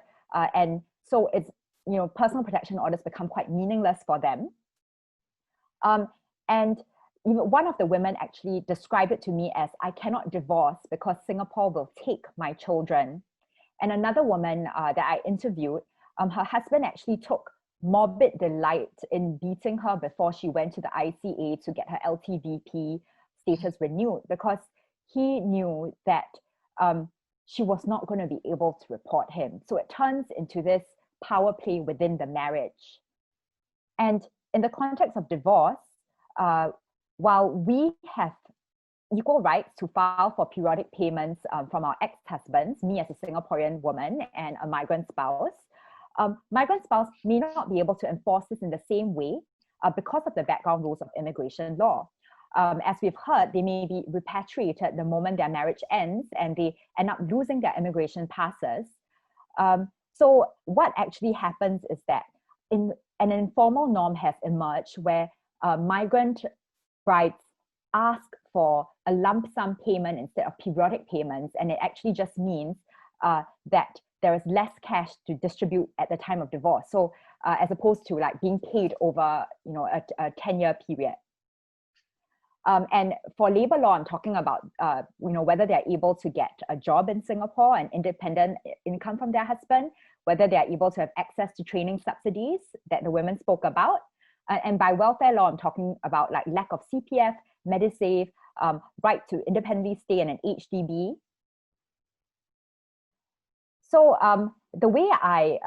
and so it's, you know, personal protection orders become quite meaningless for them. And even one of the women actually described it to me as, I cannot divorce because Singapore will take my children. And another woman that I interviewed, her husband actually took morbid delight in beating her before she went to the ICA to get her LTVP status renewed, because he knew that she was not going to be able to report him. So it turns into this power play within the marriage. And in the context of divorce, while we have equal rights to file for periodic payments from our ex-husbands, me as a Singaporean woman and a migrant spouse may not be able to enforce this in the same way because of the background rules of immigration law. As we've heard, they may be repatriated the moment their marriage ends and they end up losing their immigration passes. So what actually happens is that an informal norm has emerged where migrant brides ask for a lump sum payment instead of periodic payments, and it actually just means that there is less cash to distribute at the time of divorce. So as opposed to like being paid over, you know, a 10-year period. And for labor law, I'm talking about, you know, whether they're able to get a job in Singapore and independent income from their husband, whether they're able to have access to training subsidies that the women spoke about. And by welfare law, I'm talking about like lack of CPF, Medisave, right to independently stay in an HDB. So the way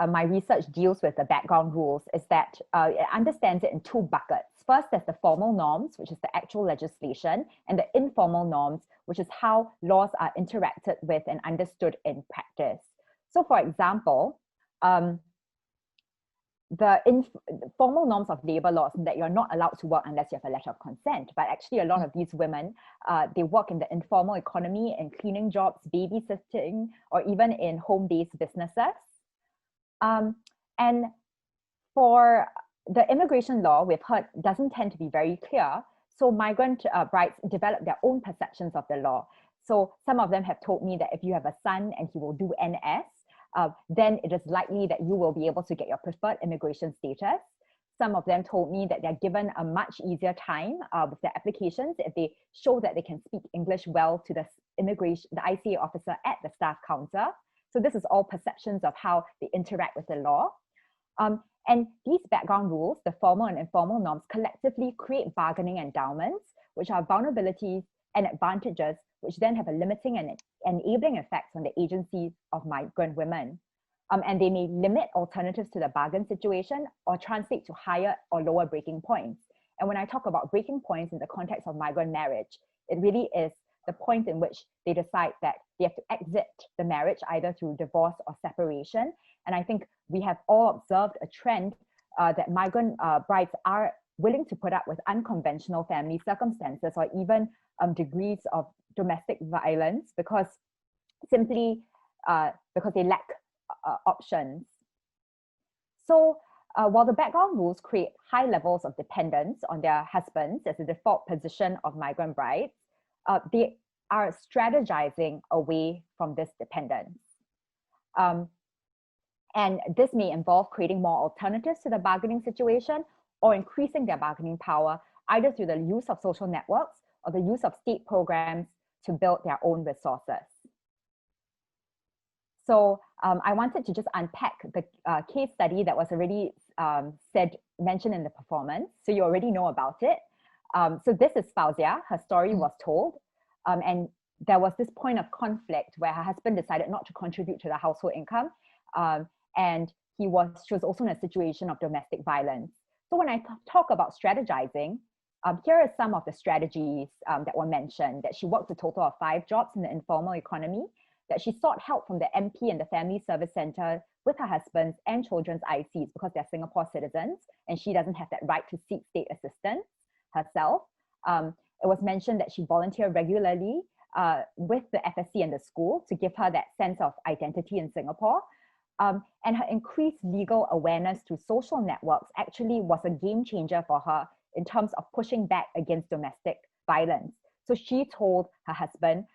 my research deals with the background rules is that it understands it in two buckets. First, there's the formal norms, which is the actual legislation, and the informal norms, which is how laws are interacted with and understood in practice. So for example, the formal norms of labor laws that you're not allowed to work unless you have a letter of consent. But actually a lot of these women, they work in the informal economy, in cleaning jobs, babysitting, or even in home-based businesses. And for the immigration law, we've heard, doesn't tend to be very clear. So migrant brides develop their own perceptions of the law. So some of them have told me that if you have a son and he will do NS, then it is likely that you will be able to get your preferred immigration status. Some of them told me that they're given a much easier time with their applications if they show that they can speak English well to the ICA officer at the staff counter. So this is all perceptions of how they interact with the law. And these background rules, the formal and informal norms, collectively create bargaining endowments, which are vulnerabilities and advantages, which then have a limiting and enabling effects on the agency of migrant women. And they may limit alternatives to the bargain situation or translate to higher or lower breaking points. And when I talk about breaking points in the context of migrant marriage, it really is the point in which they decide that they have to exit the marriage either through divorce or separation. And I think we have all observed a trend that migrant brides are willing to put up with unconventional family circumstances or even degrees of domestic violence because simply because they lack options. So While the background rules create high levels of dependence on their husbands as the default position of migrant brides, they are strategizing away from this dependence. And this may involve creating more alternatives to the bargaining situation or increasing their bargaining power, either through the use of social networks or the use of state programs to build their own resources. So I wanted to just unpack the case study that was already mentioned in the performance. So you already know about it. So this is Fauzia. Her story was told. And there was this point of conflict where her husband decided not to contribute to the household income. And she was also in a situation of domestic violence. So when I talk about strategizing, here are some of the strategies that were mentioned: that she worked a total of 5 jobs in the informal economy, that she sought help from the MP and the Family Service Center with her husband's and children's ICs because they're Singapore citizens and she doesn't have that right to seek state assistance herself. It was mentioned that she volunteered regularly with the FSC and the school to give her that sense of identity in Singapore. And her increased legal awareness through social networks actually was a game changer for her in terms of pushing back against domestic violence. So she told her husband,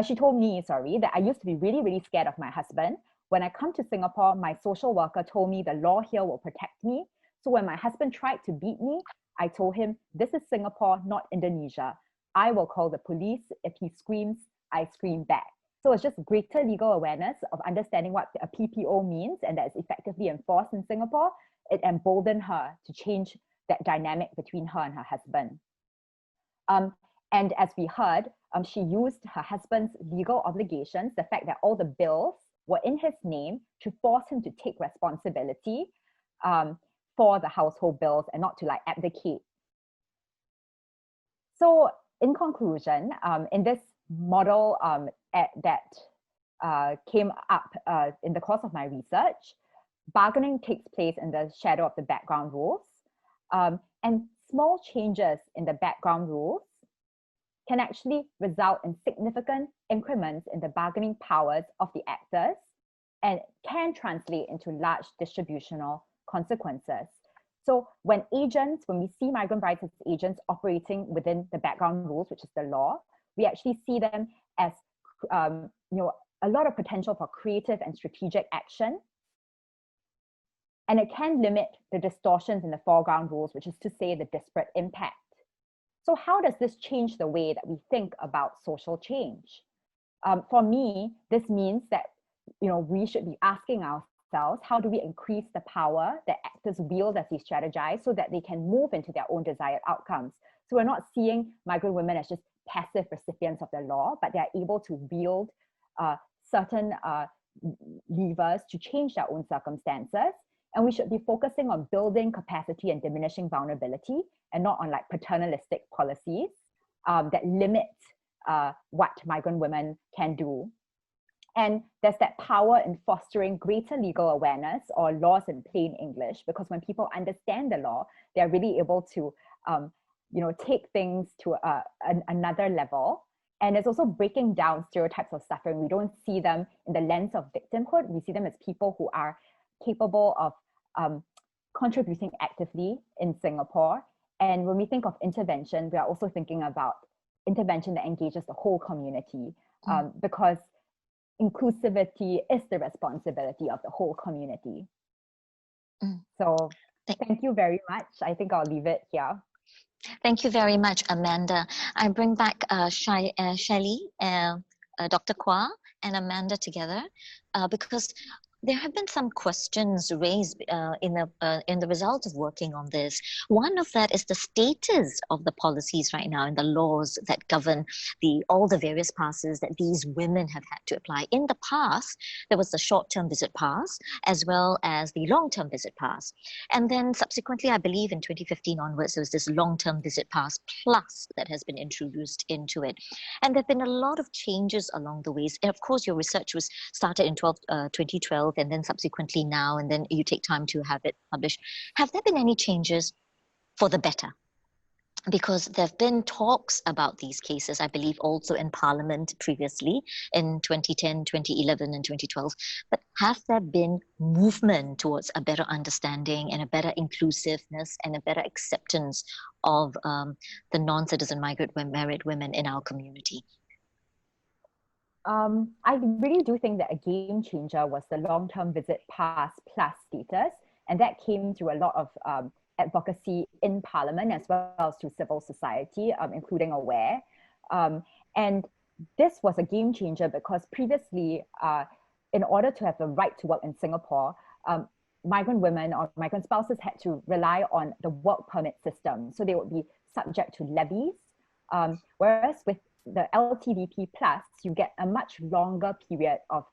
she told me, that I used to be really, really scared of my husband. When I come to Singapore, my social worker told me the law here will protect me. So when my husband tried to beat me, I told him, this is Singapore, not Indonesia. I will call the police. If he screams, I scream back. So it's just greater legal awareness of understanding what a PPO means and that it's effectively enforced in Singapore. It emboldened her to change that dynamic between her and her husband. And as we heard, she used her husband's legal obligations, the fact that all the bills were in his name, to force him to take responsibility for the household bills and not to abdicate. So in conclusion, in this model that came up in the course of my research, bargaining takes place in the shadow of the background rules, and small changes in the background rules can actually result in significant increments in the bargaining powers of the actors and can translate into large distributional consequences. So when we see migrant brides as agents operating within the background rules, which is the law, we actually see them as a lot of potential for creative and strategic action. And it can limit the distortions in the foreground rules, which is to say the disparate impact. So how does this change the way that we think about social change? For me, this means that we should be asking ourselves, how do we increase the power that actors wield as they strategize so that they can move into their own desired outcomes? So we're not seeing migrant women as just passive recipients of the law, but they're able to wield certain levers to change their own circumstances. And we should be focusing on building capacity and diminishing vulnerability, and not on paternalistic policies that limit what migrant women can do. And there's that power in fostering greater legal awareness, or laws in plain English, because when people understand the law, they're really able to take things to another level. And it's also breaking down stereotypes of suffering. We don't see them in the lens of victimhood. We see them as people who are capable of contributing actively in Singapore. And when we think of intervention, we are also thinking about intervention that engages the whole community, because inclusivity is the responsibility of the whole community. So thank you very much. I think I'll leave it here. Thank you very much, Amanda. I bring back Shailey, Dr. Quah, and Amanda together because there have been some questions raised in the result of working on this. One of that is the status of the policies right now and the laws that govern all the various passes that these women have had to apply. In the past, there was the short-term visit pass as well as the long-term visit pass. And then subsequently, I believe in 2015 onwards, there was this long-term visit pass plus that has been introduced into it. And there have been a lot of changes along the ways. And of course, your research was started in 2012, and then subsequently now, and then you take time to have it published. Have there been any changes for the better because there have been talks about these cases, I believe, also in Parliament previously in 2010, 2011, and 2012. But have there been movement towards a better understanding and a better inclusiveness and a better acceptance of the non-citizen migrant married women in our community? I really do think that a game changer was the long-term visit pass plus status, and that came through a lot of advocacy in Parliament as well as through civil society, including AWARE. And this was a game changer because previously, in order to have the right to work in Singapore, migrant women or migrant spouses had to rely on the work permit system. So they would be subject to levies. Whereas with the LTVP plus, you get a much longer period of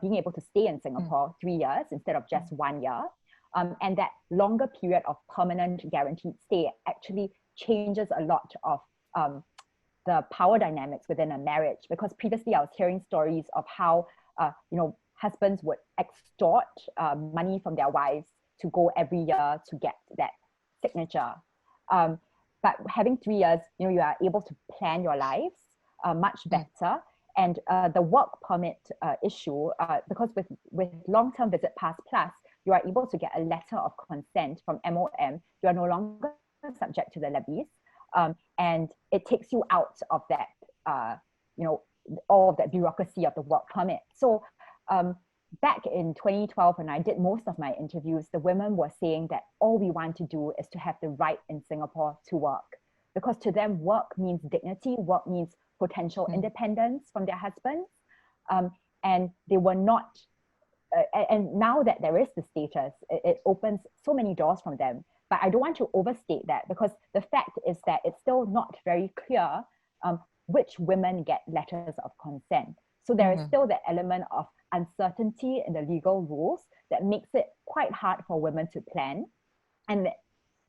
being able to stay in Singapore, 3 years instead of just 1 year. And that longer period of permanent guaranteed stay actually changes a lot of the power dynamics within a marriage, because previously I was hearing stories of how husbands would extort money from their wives to go every year to get that signature. But having 3 years, you are able to plan your lives much better. And the work permit issue, because with long-term visit pass plus, you are able to get a letter of consent from MOM. You are no longer subject to the levies, and it takes you out of that, all of that bureaucracy of the work permit. So back in 2012, when I did most of my interviews, the women were saying that all we want to do is to have the right in Singapore to work, because to them, work means dignity, work means potential independence from their husbands, and they were not. And now that there is the status, it opens so many doors from them. But I don't want to overstate that, because the fact is that it's still not very clear which women get letters of consent. So there is still the element of uncertainty in the legal rules that makes it quite hard for women to plan. And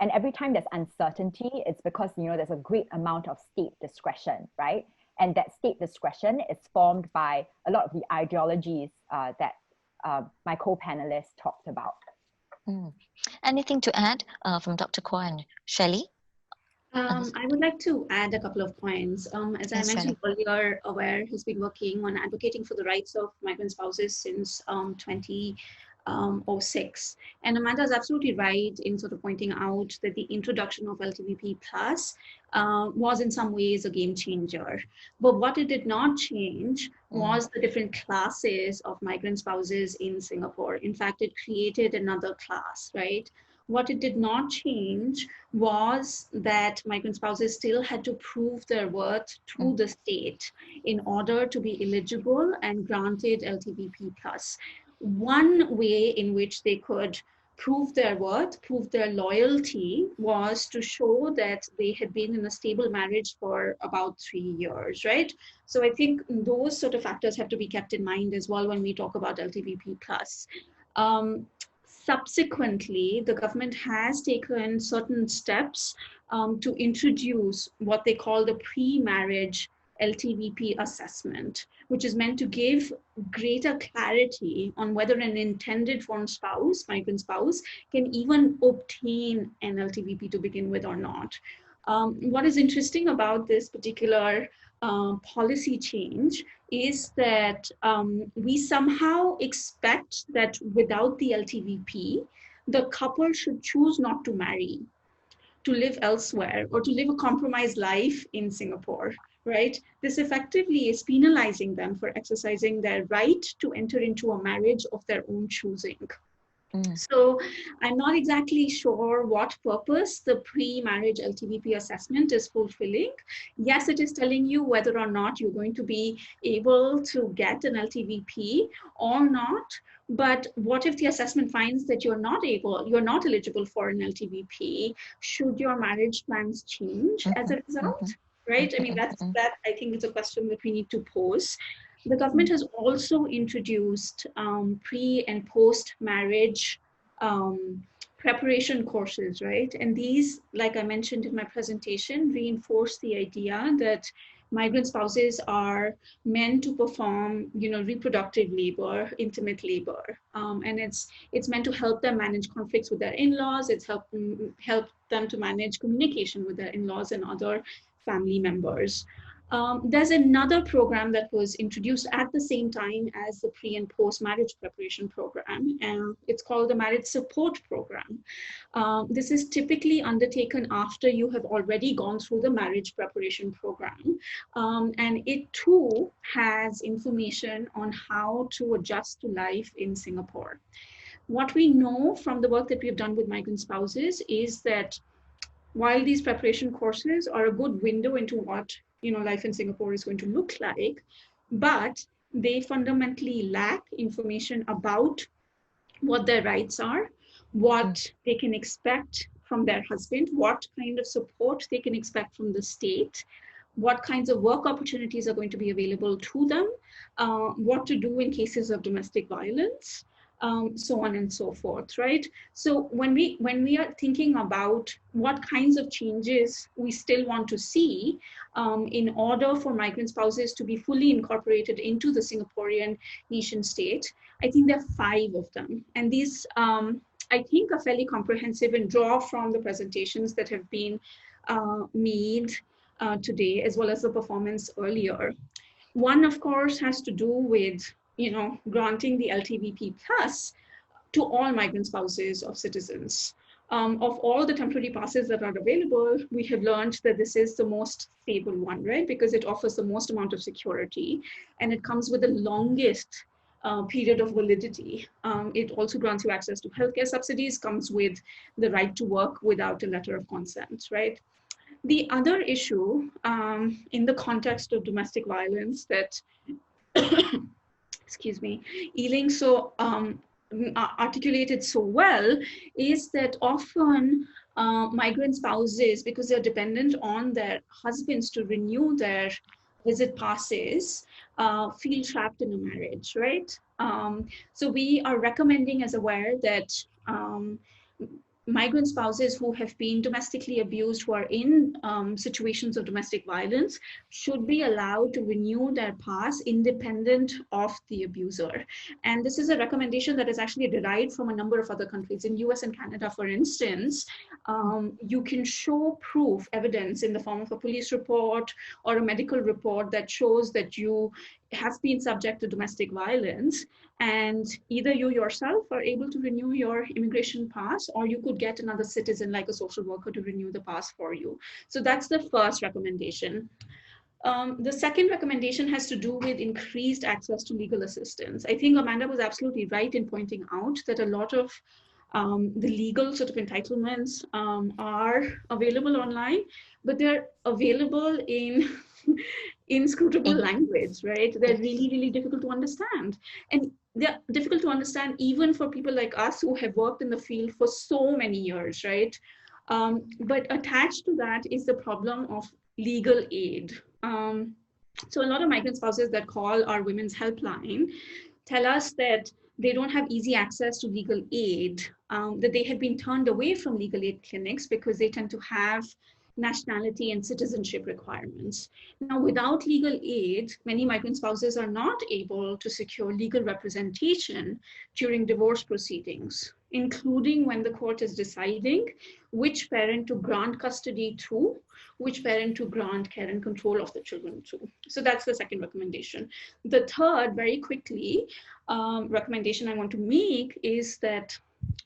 every time there's uncertainty, it's because there's a great amount of state discretion, right? And that state discretion is formed by a lot of the ideologies that my co-panelists talked about. Anything to add from Dr. Quah and Shailey? I would like to add a couple of points. As I mentioned earlier, AWARE has been working on advocating for the rights of migrant spouses since 2006. And Amanda is absolutely right in sort of pointing out that the introduction of LTVP plus was in some ways a game changer. But what it did not change was the different classes of migrant spouses in Singapore. In fact, it created another class, right? What it did not change was that migrant spouses still had to prove their worth through the state in order to be eligible and granted LTVP plus. One way in which they could prove their worth, prove their loyalty, was to show that they had been in a stable marriage for about 3 years, right? So I think those sort of factors have to be kept in mind as well when we talk about LTVP plus. Subsequently, the government has taken certain steps to introduce what they call the pre-marriage LTVP assessment, which is meant to give greater clarity on whether an intended foreign spouse, migrant spouse, can even obtain an LTVP to begin with or not. What is interesting about this particular policy change is that we somehow expect that without the LTVP, the couple should choose not to marry, to live elsewhere, or to live a compromised life in Singapore, right? This effectively is penalizing them for exercising their right to enter into a marriage of their own choosing. So I'm not exactly sure what purpose the pre-marriage LTVP assessment is fulfilling. Yes, it is telling you whether or not you're going to be able to get an LTVP or not. But what if the assessment finds that you're not eligible for an LTVP? Should your marriage plans change as a result? Right? I mean, that I think is a question that we need to pose. The government has also introduced pre and post-marriage preparation courses, right? And these, like I mentioned in my presentation, reinforce the idea that migrant spouses are meant to perform, reproductive labor, intimate labor, and it's meant to help them manage conflicts with their in-laws. It's help them to manage communication with their in-laws and other family members. There's another program that was introduced at the same time as the pre and post marriage preparation program, and it's called the Marriage Support Program. This is typically undertaken after you have already gone through the marriage preparation program, and it too has information on how to adjust to life in Singapore. What we know from the work that we've done with migrant spouses is that while these preparation courses are a good window into what life in Singapore is going to look like, but they fundamentally lack information about what their rights are, what they can expect from their husband, what kind of support they can expect from the state, what kinds of work opportunities are going to be available to them, what to do in cases of domestic violence, so on and so forth, right? So when we are thinking about what kinds of changes we still want to see in order for migrant spouses to be fully incorporated into the Singaporean nation state, I think there are 5 of them. And these, I think, are fairly comprehensive and draw from the presentations that have been made today, as well as the performance earlier. One, of course, has to do with granting the LTVP plus to all migrant spouses of citizens. Of all the temporary passes that are available, we have learned that this is the most stable one, right? Because it offers the most amount of security and it comes with the longest period of validity. It also grants you access to healthcare subsidies, comes with the right to work without a letter of consent, right? The other issue in the context of domestic violence that excuse me, Ling so articulated so well is that often migrant spouses, because they're dependent on their husbands to renew their visit passes, feel trapped in a marriage, right? So we are recommending as aware that migrant spouses who have been domestically abused, who are in situations of domestic violence, should be allowed to renew their pass independent of the abuser. And this is a recommendation that is actually derived from a number of other countries. In US and Canada, for instance, you can show proof, evidence in the form of a police report or a medical report that shows that you have been subject to domestic violence, and either you yourself are able to renew your immigration pass, or you could get another citizen like a social worker to renew the pass for you. So that's the first recommendation. The second recommendation has to do with increased access to legal assistance. I think Amanda was absolutely right in pointing out that a lot of the legal sort of entitlements are available online, but they're available in inscrutable language, right? They're really, really difficult to understand. And they're difficult to understand even for people like us who have worked in the field for so many years, right? But attached to that is the problem of legal aid. So a lot of migrant spouses that call our women's helpline tell us that they don't have easy access to legal aid, that they have been turned away from legal aid clinics because they tend to have nationality and citizenship requirements. Now, without legal aid, many migrant spouses are not able to secure legal representation during divorce proceedings, including when the court is deciding which parent to grant custody to, which parent to grant care and control of the children to. So that's the second recommendation. The third, very quickly, recommendation I want to make is that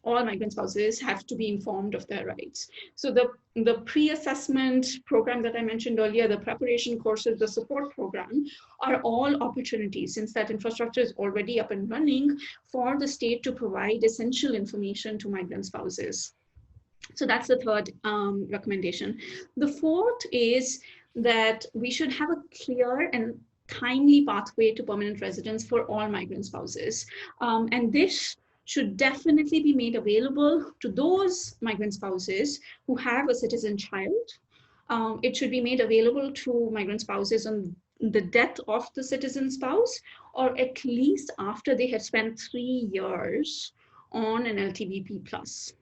all migrant spouses have to be informed of their rights. So the pre-assessment program that I mentioned earlier, the preparation courses, the support program are all opportunities, since that infrastructure is already up and running, for the state to provide essential information to migrant spouses. So that's the third recommendation. The fourth is that we should have a clear and timely pathway to permanent residence for all migrant spouses. And this should definitely be made available to those migrant spouses who have a citizen child. It should be made available to migrant spouses on the death of the citizen spouse, or at least after they have spent 3 years on an LTVP plus.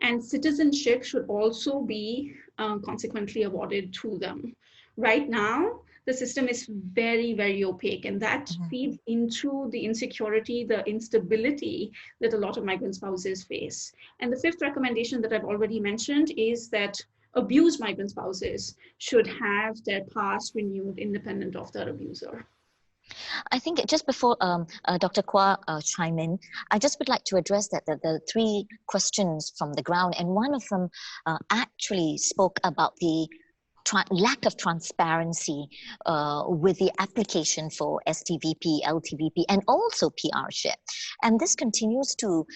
And citizenship should also be consequently awarded to them. Right now, the system is very, very opaque, and that feeds into the insecurity, the instability that a lot of migrant spouses face. And the fifth recommendation that I've already mentioned is that abused migrant spouses should have their past renewed independent of their abuser. I think just before Dr. Quah chime in, I just would like to address that the three questions from the ground, and one of them actually spoke about the lack of transparency with the application for STVP, LTVP, and also PRship. And this continues to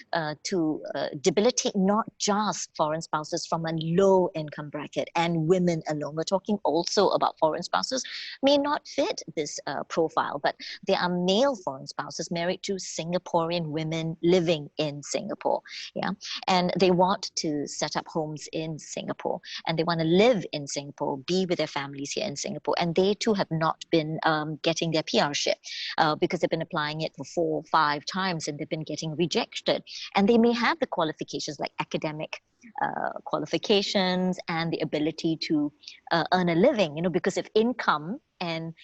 debilitate not just foreign spouses from a low income bracket and women alone. We're talking also about foreign spouses may not fit this profile, but they are male foreign spouses married to Singaporean women living in Singapore. Yeah, and they want to set up homes in Singapore, and they want to live in Singapore, be with their families here in Singapore, and they too have not been getting their PRship because they've been applying it for 4 or 5 times and they've been getting rejected. And they may have the qualifications like academic qualifications and the ability to earn a living, because if income and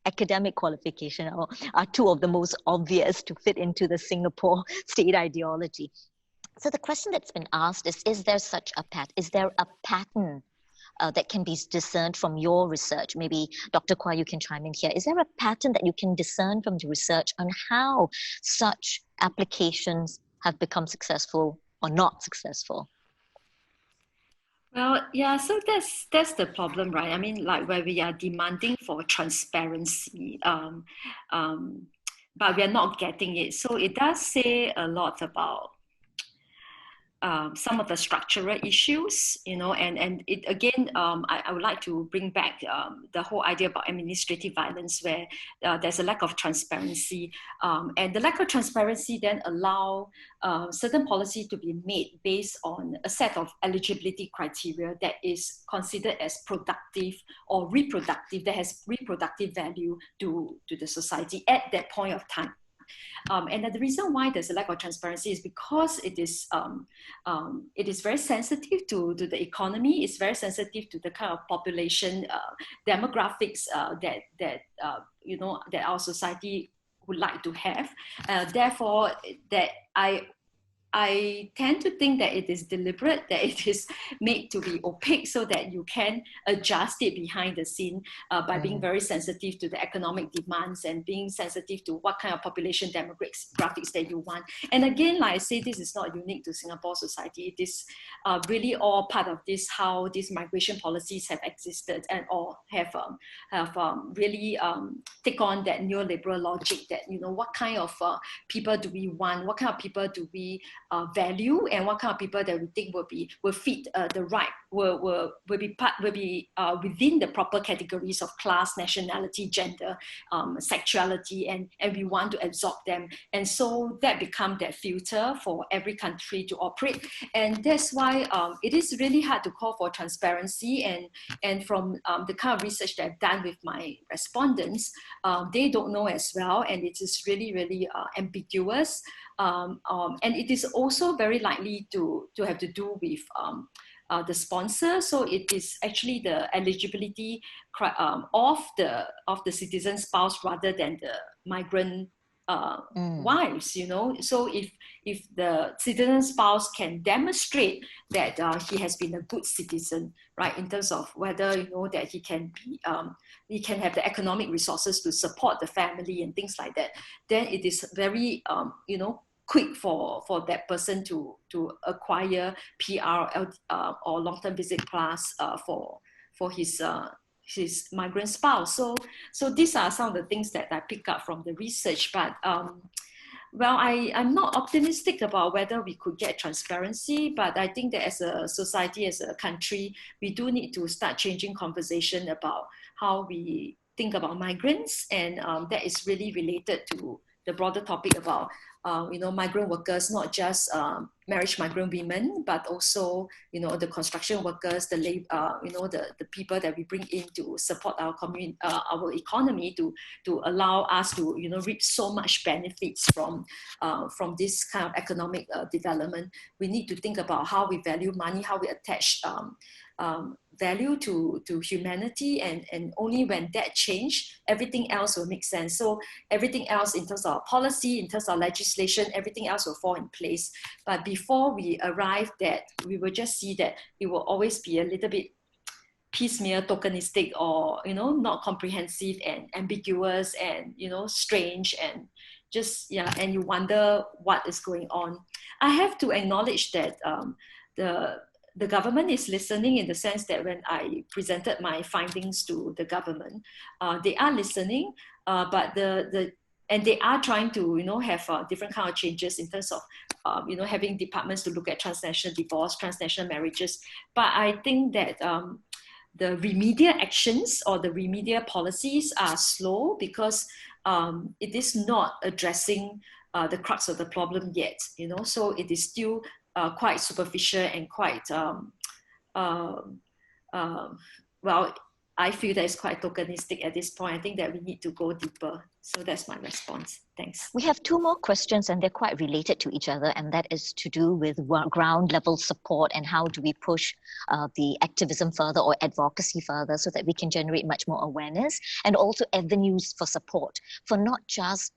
academic qualification are two of the most obvious to fit into the Singapore state ideology. So the question that's been asked is there such a pattern? Is there a pattern that can be discerned from your research? Maybe Dr. Quah, you can chime in here. Is there a pattern that you can discern from the research on how such applications have become successful or not successful? Well, yeah, so that's the problem, right? I mean, like where we are demanding for transparency, but we are not getting it. So it does say a lot about some of the structural issues, and it again, I would like to bring back the whole idea about administrative violence, where there's a lack of transparency, and the lack of transparency then allow certain policy to be made based on a set of eligibility criteria that is considered as productive or reproductive, that has reproductive value to the society at that point of time. And the reason why there's a lack of transparency is because it is very sensitive to the economy. It's very sensitive to the kind of population demographics that our society would like to have. Therefore, that I tend to think that it is deliberate, that it is made to be opaque so that you can adjust it behind the scene by being very sensitive to the economic demands and being sensitive to what kind of population demographics that you want. And again, like I say, this is not unique to Singapore society. It is really all part of this, how these migration policies have existed and or have really take on that neoliberal logic that, what kind of people do we want? What kind of people do we value, and what kind of people that we think will fit the right, will be within the proper categories of class, nationality, gender, sexuality, and we want to absorb them. And so that becomes that filter for every country to operate. And that's why it is really hard to call for transparency. And from the kind of research that I've done with my respondents, they don't know as well, and it is really, really ambiguous. And it is also very likely to have to do with the sponsor. So it is actually the eligibility of the citizen spouse rather than the migrant wives, So if the citizen spouse can demonstrate that he has been a good citizen, right, in terms of whether that he can have the economic resources to support the family and things like that, then it is very quick for that person to acquire PR or long-term visit class for his migrant spouse. So these are some of the things that I pick up from the research. But well, I'm not optimistic about whether we could get transparency, but I think that as a society, as a country, we do need to start changing conversation about how we think about migrants, and that is really related to the broader topic about migrant workers, not just marriage migrant women, but also the construction workers, the the people that we bring in to support our our economy, to allow us to reap so much benefits from this kind of economic development. We need to think about how we value money, how we attach value to humanity, and only when that change, everything else will make sense. So everything else in terms of policy, in terms of legislation, everything else will fall in place. But before we arrive that, we will just see that it will always be a little bit piecemeal, tokenistic, or, you know, not comprehensive and ambiguous and, you know, strange, and just, yeah, and you wonder what is going on. I have to acknowledge that the government is listening, in the sense that when I presented my findings to the government, they are listening, but and they are trying to, you know, have different kind of changes in terms of, you know, having departments to look at transnational divorce, transnational marriages. But I think that the remedial actions or the remedial policies are slow, because it is not addressing the crux of the problem yet, you know, so it is still quite superficial and quite, well, I feel that it's quite tokenistic at this point. I think that we need to go deeper. So that's my response. Thanks. We have two more questions, and they're quite related to each other, and that is to do with ground level support and how do we push the activism further or advocacy further so that we can generate much more awareness, and also avenues for support for not just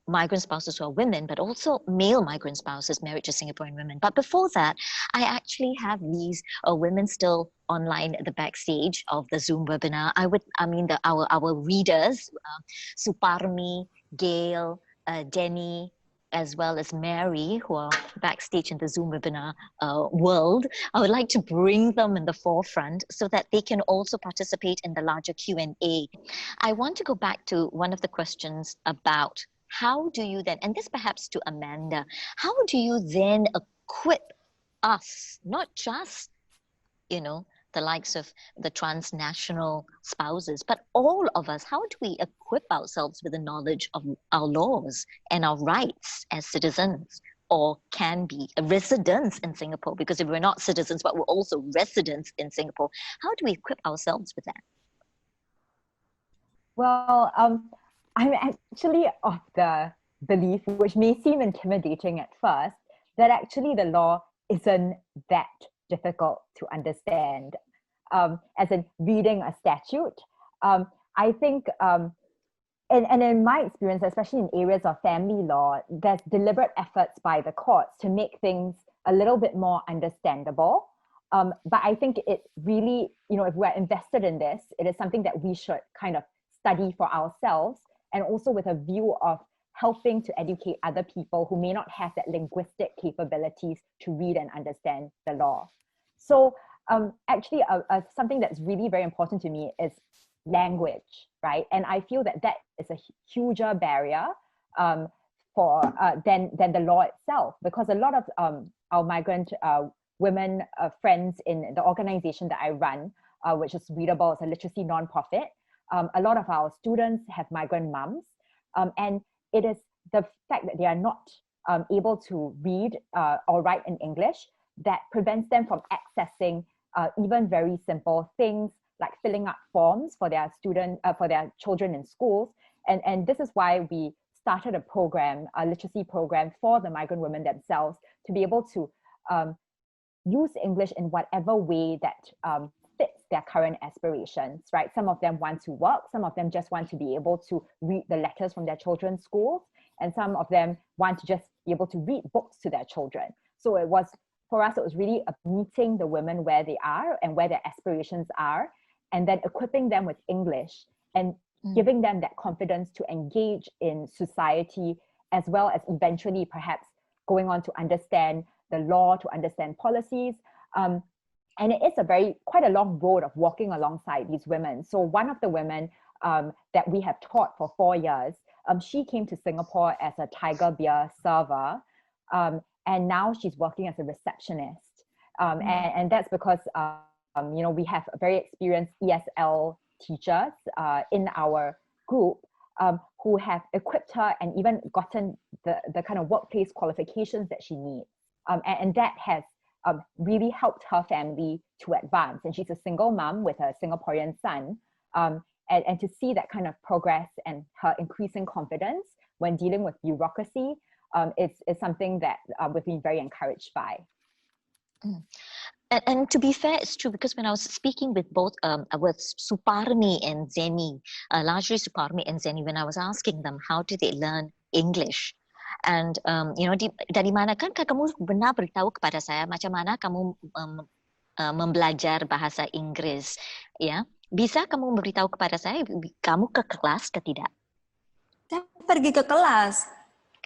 migrant spouses who are women, but also male migrant spouses married to Singaporean women. But before that, I actually have these women still online at the backstage of the Zoom webinar. Our readers, Suparmi, Gail, Denny, as well as Mary, who are backstage in the Zoom webinar world. I would like to bring them in the forefront so that they can also participate in the larger Q&A. I want to go back to one of the questions about how do you then, and this perhaps to Amanda, how do you then equip us, not just, you know, the likes of the transnational spouses, but all of us, how do we equip ourselves with the knowledge of our laws and our rights as citizens, or can be residents in Singapore? Because if we're not citizens, but we're also residents in Singapore, how do we equip ourselves with that? Well, I'm actually of the belief, which may seem intimidating at first, that actually the law isn't that difficult to understand. As in reading a statute, I think, and in my experience, especially in areas of family law, there's deliberate efforts by the courts to make things a little bit more understandable. But I think it really, you know, if we're invested in this, it is something that we should kind of study for ourselves, and also with a view of helping to educate other people who may not have that linguistic capabilities to read and understand the law. So actually, something that's really very important to me is language, right? And I feel that that is a huger barrier than the law itself, because a lot of our migrant women friends in the organization that I run, which is Readable, it's a literacy nonprofit. A lot of our students have migrant moms, and it is the fact that they are not able to read or write in English that prevents them from accessing even very simple things like filling up forms for their children in schools. And this is why we started a program, a literacy program for the migrant women themselves, to be able to use English in whatever way that fits their current aspirations, right? Some of them want to work, some of them just want to be able to read the letters from their children's schools, and some of them want to just be able to read books to their children. So it was, for us, it was really meeting the women where they are and where their aspirations are, and then equipping them with English and giving them that confidence to engage in society, as well as eventually perhaps going on to understand the law, to understand policies. And it is quite a long road of walking alongside these women. So one of the women that we have taught for 4 years, she came to Singapore as a Tiger Beer server, and now she's working as a receptionist. And that's because you know, we have very experienced ESL teachers in our group who have equipped her and even gotten the kind of workplace qualifications that she needs. And that has really helped her family to advance. And she's a single mom with a Singaporean son. And to see that kind of progress and her increasing confidence when dealing with bureaucracy is something that we've been very encouraged by. And to be fair, it's true, because when I was speaking with both with Suparmi and Zenny, largely Suparmi and Zenny, when I was asking them how do they learn English, and dari mana kan kamu benar beritahu kepada saya macam mana kamu membelajar bahasa Inggris, ya? Bisa kamu beritahu kepada saya kamu ke kelas ke tidak? Saya pergi ke kelas.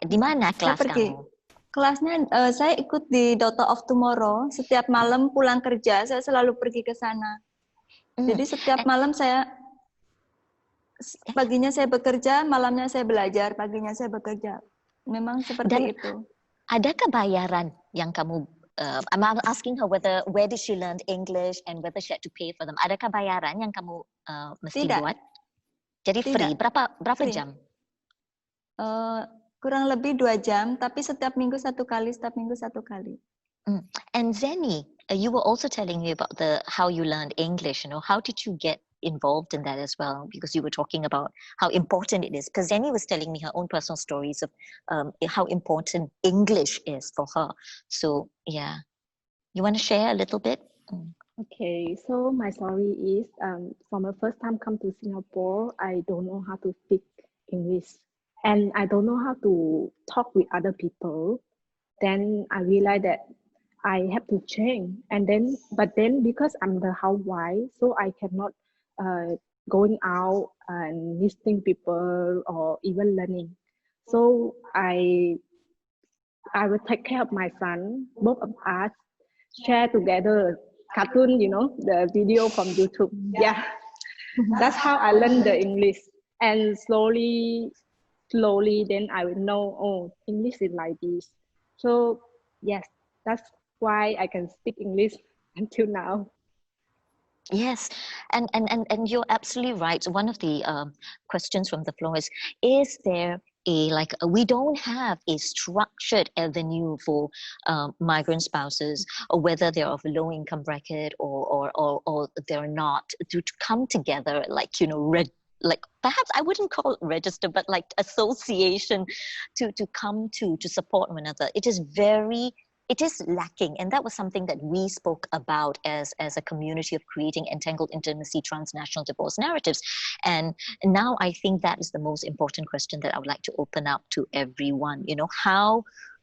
Di mana kelas kamu? Kelasnya saya ikut di Daughter of Tomorrow. Setiap malam pulang kerja saya selalu pergi ke sana. Jadi setiap malam paginya saya bekerja, malamnya saya belajar, paginya saya bekerja. Memang seperti itu. Adakah bayaran yang kamu I'm asking her where did she learn English and whether she had to pay for them. Adakah bayaran yang kamu mesti buat? Jadi free. Berapa free. Jam? Kurang lebih 2 jam, tapi setiap minggu satu kali. And Zenny, you were also telling me about how you learned English. How did you get involved in that as well? Because you were talking about how important it is. Because Zenny was telling me her own personal stories of how important English is for her. So yeah, you want to share a little bit? Okay, so my story is from the first time come to Singapore, I don't know how to speak English. And I don't know how to talk with other people. Then I realized that I have to change. But then because I'm the housewife, so I cannot going out and listening people or even learning. So I will take care of my son. Both of us share together cartoon, the video from YouTube. Yeah, that's how I learned the English. And slowly then I will know, English is like this. So yes, that's why I can speak English until now. Yes, and you're absolutely right. One of the questions from the floor is there we don't have a structured avenue for migrant spouses, or whether they're of a low income bracket or they're not, to come together, perhaps I wouldn't call it register, but like association to come to support one another. It is lacking, and that was something that we spoke about as a community of creating entangled intimacy, transnational divorce narratives. And now I think that is the most important question that I would like to open up to everyone.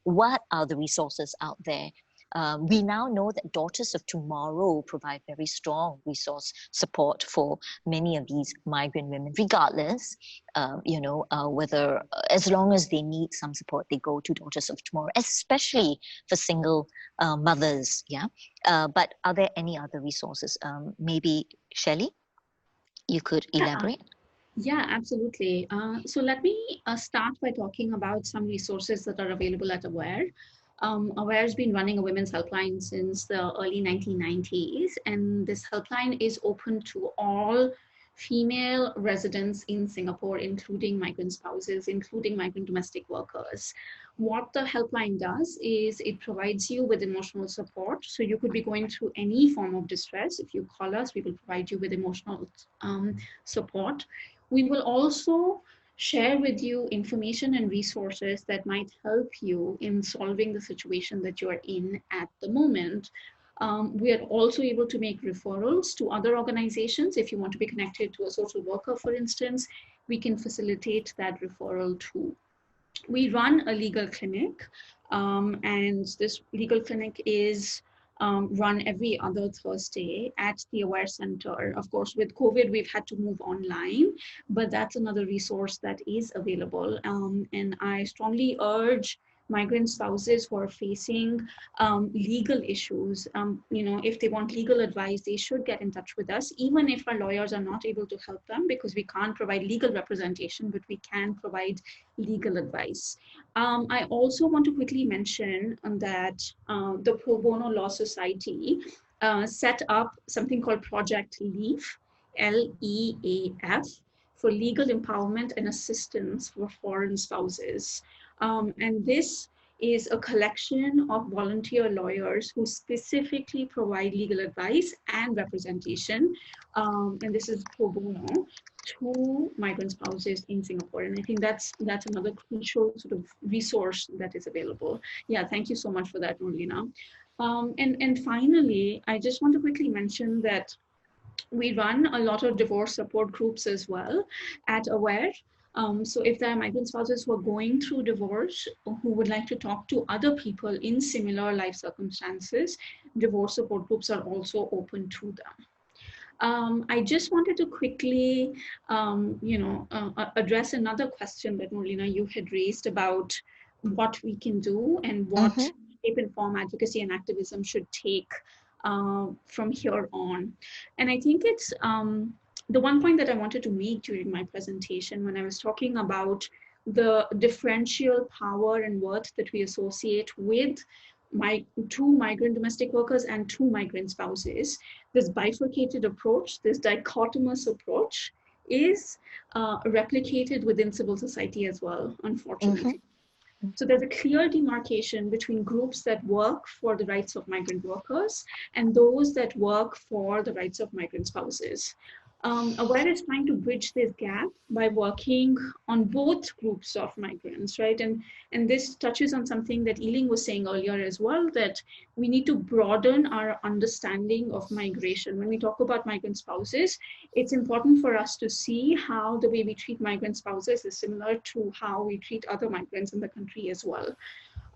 What are the resources out there? We now know that Daughters of Tomorrow provide very strong resource support for many of these migrant women, regardless, whether, as long as they need some support, they go to Daughters of Tomorrow, especially for single mothers. Yeah. But are there any other resources? Maybe Shailey, you could elaborate. Yeah, absolutely. So let me start by talking about some resources that are available at AWARE. AWARE has been running a women's helpline since the early 1990s, and this helpline is open to all female residents in Singapore, including migrant spouses, including migrant domestic workers. What the helpline does is it provides you with emotional support. So you could be going through any form of distress. If you call us, we will provide you with emotional support. We will also share with you information and resources that might help you in solving the situation that you are in at the moment. We are also able to make referrals to other organizations. If you want to be connected to a social worker, for instance, we can facilitate that referral too. We run a legal clinic, and this legal clinic is run every other Thursday at the AWARE Center. Of course, with COVID, we've had to move online, but that's another resource that is available. And I strongly urge migrant spouses who are facing legal issues, if they want legal advice, they should get in touch with us, even if our lawyers are not able to help them, because we can't provide legal representation, but we can provide legal advice. I also want to quickly mention that the Pro Bono Law Society set up something called Project LEAF, LEAF, for legal empowerment and assistance for foreign spouses. And this is a collection of volunteer lawyers who specifically provide legal advice and representation. And this is pro bono to migrant spouses in Singapore. And I think that's another crucial sort of resource that is available. Yeah, thank you so much for that, Noorlinah. And finally, I just want to quickly mention that we run a lot of divorce support groups as well at AWARE. So if there are migrant spouses who are going through divorce or who would like to talk to other people in similar life circumstances, divorce support groups are also open to them. I just wanted to quickly, address another question that Noorlinah, you had raised about what we can do and what shape and form advocacy and activism should take from here on. And I think it's the one point that I wanted to make during my presentation when I was talking about the differential power and worth that we associate with two migrant domestic workers and two migrant spouses. This bifurcated approach, this dichotomous approach is replicated within civil society as well, unfortunately. So there's a clear demarcation between groups that work for the rights of migrant workers and those that work for the rights of migrant spouses. AWARE is trying to bridge this gap by working on both groups of migrants, right? And this touches on something that Ling was saying earlier as well, that we need to broaden our understanding of migration. When we talk about migrant spouses, it's important for us to see how the way we treat migrant spouses is similar to how we treat other migrants in the country as well.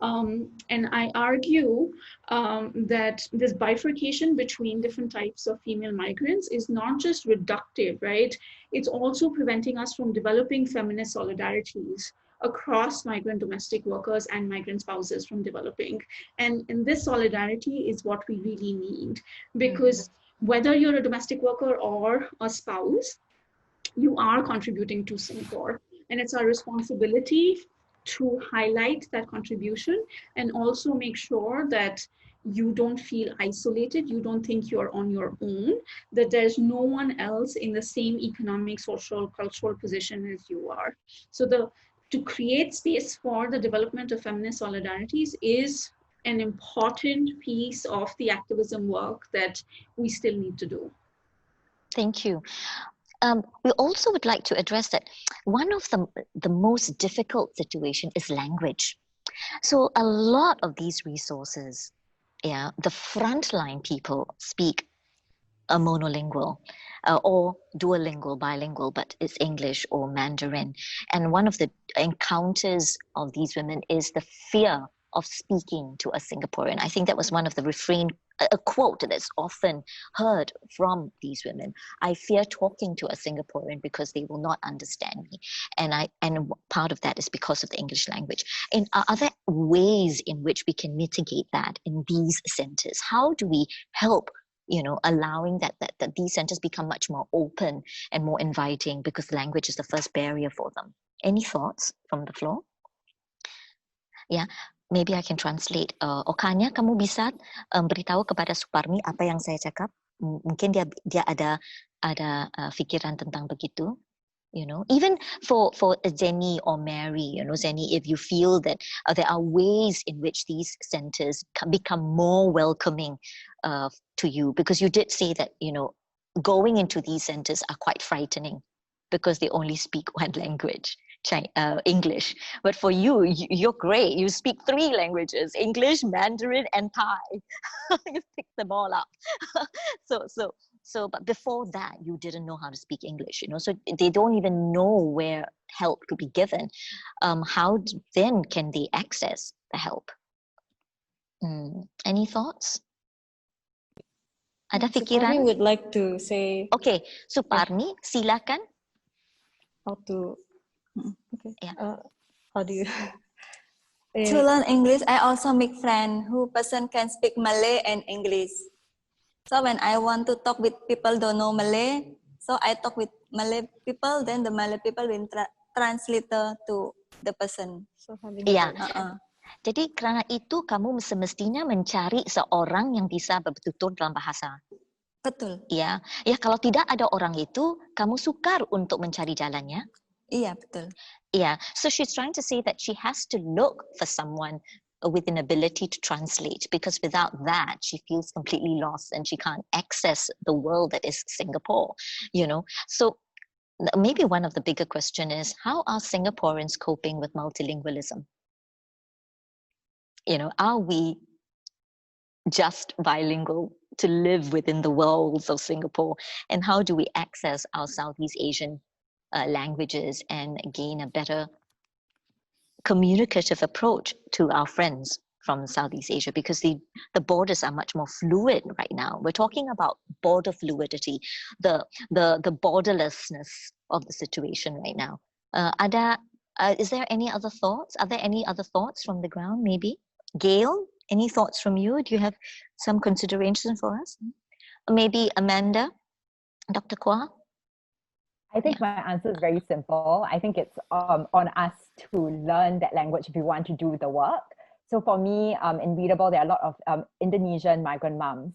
And I argue that this bifurcation between different types of female migrants is not just reductive, right? It's also preventing us from developing feminist solidarities across migrant domestic workers and migrant spouses from developing. And this solidarity is what we really need, because whether you're a domestic worker or a spouse, you are contributing to Singapore. And it's our responsibility to highlight that contribution and also make sure that you don't feel isolated, you don't think you're on your own, that there's no one else in the same economic, social, cultural position as you are. So to create space for the development of feminist solidarities is an important piece of the activism work that we still need to do. Thank you. We also would like to address that one of the most difficult situation is language. So a lot of these resources, the frontline people speak a monolingual or duolingual, bilingual, but it's English or Mandarin. And one of the encounters of these women is the fear of speaking to a Singaporean. I think that was one of the a quote that's often heard from these women. I fear talking to a Singaporean because they will not understand me. And part of that is because of the English language. And are there ways in which we can mitigate that in these centers? How do we help, allowing that these centers become much more open and more inviting, because language is the first barrier for them? Any thoughts from the floor? Yeah. Maybe I can translate. Okanya, kamu bisa beritahu kepada Suparmi apa yang saya cakap? Mungkin dia ada fikiran tentang begitu. Even for Zenny or Mary, Zenny, if you feel that there are ways in which these centers can become more welcoming to you, because you did say that, going into these centers are quite frightening because they only speak one language. English, but for you, you're great. You speak 3 languages: English, Mandarin, and Thai. You pick them all up. So, but before that, you didn't know how to speak English. So they don't even know where help could be given. How then can they access the help? Any thoughts? Ada fikiran? Suparmi would like to say. Okay, Suparmi, silakan. How to. Okay. Yeah. How do you? To learn English, I also make friends who person can speak Malay and English. So when I want to talk with people don't know Malay, so I talk with Malay people, then the Malay people will translate to the person. So yeah. Jadi kerana itu kamu semestinya mencari seorang yang bisa bertutur dalam bahasa. Betul. Ya, kalau tidak ada orang itu, kamu sukar untuk mencari jalannya. Iya, betul. Yeah, so she's trying to say that she has to look for someone with an ability to translate, because without that, she feels completely lost and she can't access the world that is Singapore, So maybe one of the bigger question is, how are Singaporeans coping with multilingualism? Are we just bilingual to live within the walls of Singapore? And how do we access our Southeast Asian languages and gain a better communicative approach to our friends from Southeast Asia, because the borders are much more fluid right now. We're talking about border fluidity, the borderlessness of the situation right now. Is there any other thoughts? Are there any other thoughts from the ground, maybe? Gail, any thoughts from you? Do you have some consideration for us? Maybe Amanda, Dr. Quah? I think my answer is very simple. I think it's on us to learn that language if we want to do the work. So for me, in Readable, there are a lot of Indonesian migrant moms.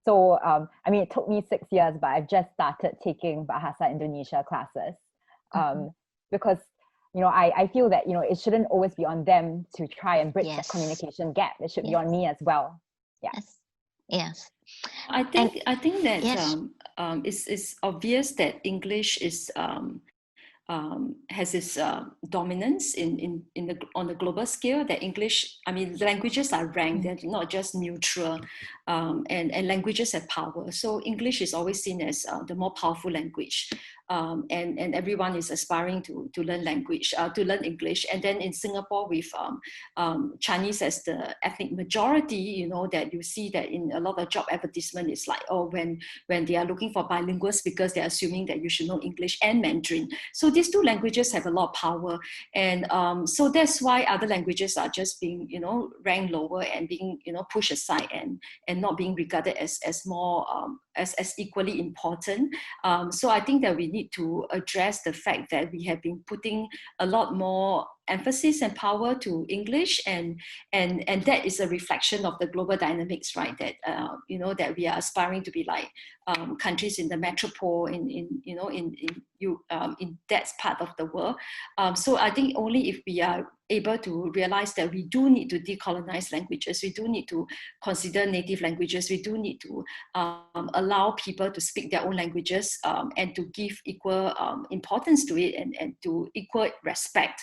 So, I mean, it took me 6 years, but I've just started taking Bahasa Indonesia classes because, you know, I feel that, you know, it shouldn't always be on them to try and bridge that communication gap. It should be on me as well. Yes. I think that it's obvious that English is has its dominance on the global scale. That English, I mean, languages are ranked; they're not just neutral, and languages have power. So English is always seen as the more powerful language. And everyone is aspiring to learn language, to learn English. And then in Singapore, with Chinese as the ethnic majority, you know, that you see that in a lot of job advertisement, it's like, oh, when they are looking for bilingual speakers, they're assuming that you should know English and Mandarin. So these two languages have a lot of power. And so that's why other languages are just being, you know, ranked lower and being, you know, pushed aside and not being regarded as more, as equally important. So I think that we need to address the fact that we have been putting a lot more emphasis and power to English, and that is a reflection of the global dynamics, right? That you know, that we are aspiring to be like countries in the metropole, in that part of the world. So I think only if we are able to realize that we do need to decolonize languages, we do need to consider native languages, we do need to allow people to speak their own languages, and to give equal importance to it, and to equal respect,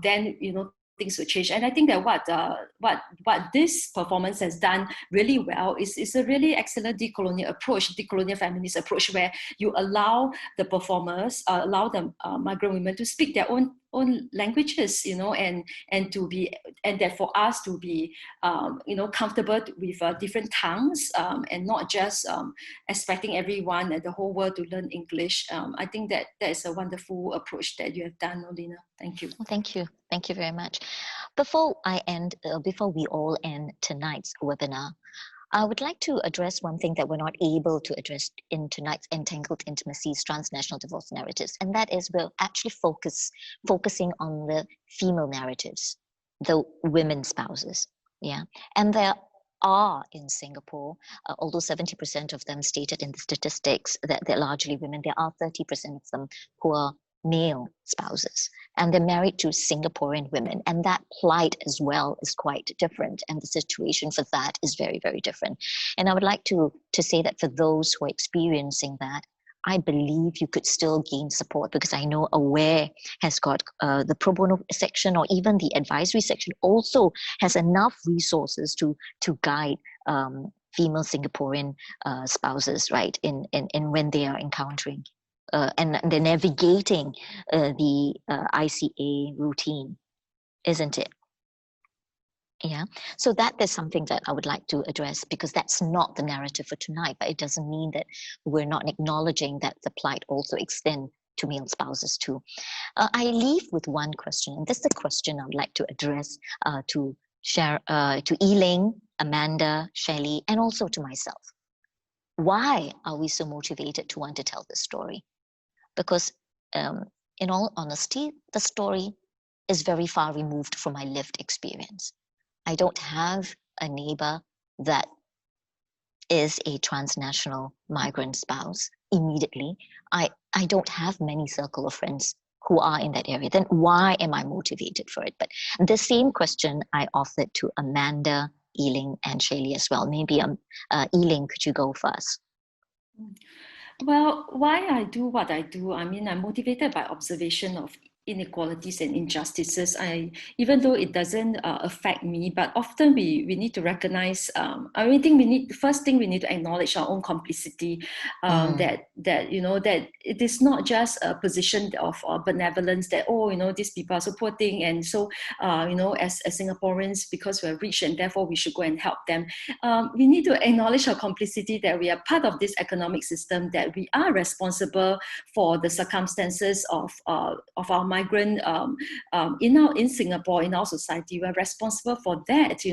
then, you know, things will change. And I think that what this performance has done really well is a really excellent decolonial approach, decolonial feminist approach, where you allow the performers, allow the migrant women to speak their own languages, you know, and that for us to be, you know, comfortable with different tongues, and not just expecting everyone and the whole world to learn English. I think that is a wonderful approach that you have done, Noorlinah. Thank you. Thank you. Thank you very much. Before we all end tonight's webinar, I would like to address one thing that we're not able to address in tonight's Entangled Intimacies, Transnational Divorce Narratives, and that is we're actually focusing on the female narratives, the women spouses. Yeah, and there are in Singapore, although 70% of them stated in the statistics that they're largely women, there are 30% of them who are male spouses, and they're married to Singaporean women, and that plight as well is quite different, and the situation for that is very, very different. And I would like to say that for those who are experiencing that, I believe you could still gain support, because I know Aware has got the pro bono section, or even the advisory section also has enough resources to guide female Singaporean spouses, right, in when they are encountering and they're navigating the ICA routine, isn't it? Yeah, so that is something that I would like to address, because that's not the narrative for tonight, but it doesn't mean that we're not acknowledging that the plight also extends to male spouses too. I leave with one question, and this is the question I would like to address to Ling, Amanda, Shailey, and also to myself. Why are we so motivated to want to tell this story? Because in all honesty, the story is very far removed from my lived experience. I don't have a neighbor that is a transnational migrant spouse immediately. I don't have many circle of friends who are in that area. Then why am I motivated for it? But the same question I offered to Amanda, Ling, and Shailey as well. Maybe Ling, could you go first? Well, why I do what I do, I mean, I'm motivated by observation of inequalities and injustices, even though it doesn't affect me, but often we need to recognize, I think first thing we need to acknowledge our own complicity, that it is not just a position of benevolence that, these people are so poor thing, and so, as Singaporeans, because we're rich and therefore we should go and help them. We need to acknowledge our complicity that we are part of this economic system, that we are responsible for the circumstances of our migrant in Singapore, in our society. We're responsible for that.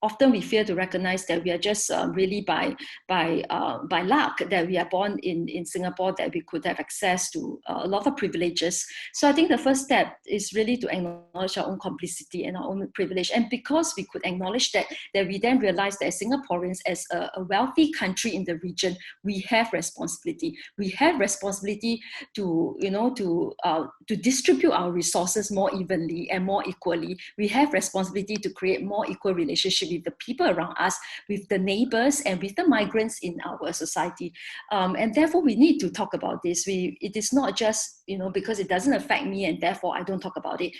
Often we fail to recognize that we are just really by luck that we are born in Singapore, that we could have access to a lot of privileges. So I think the first step is really to acknowledge our own complicity and our own privilege. And because we could acknowledge that we then realize that as Singaporeans, as a wealthy country in the region, we have responsibility. We have responsibility to distribute our resources more evenly and more equally. We have responsibility to create more equal relationships with the people around us, with the neighbors, and with the migrants in our society. And therefore, we need to talk about this. It is not just, because it doesn't affect me and therefore I don't talk about it.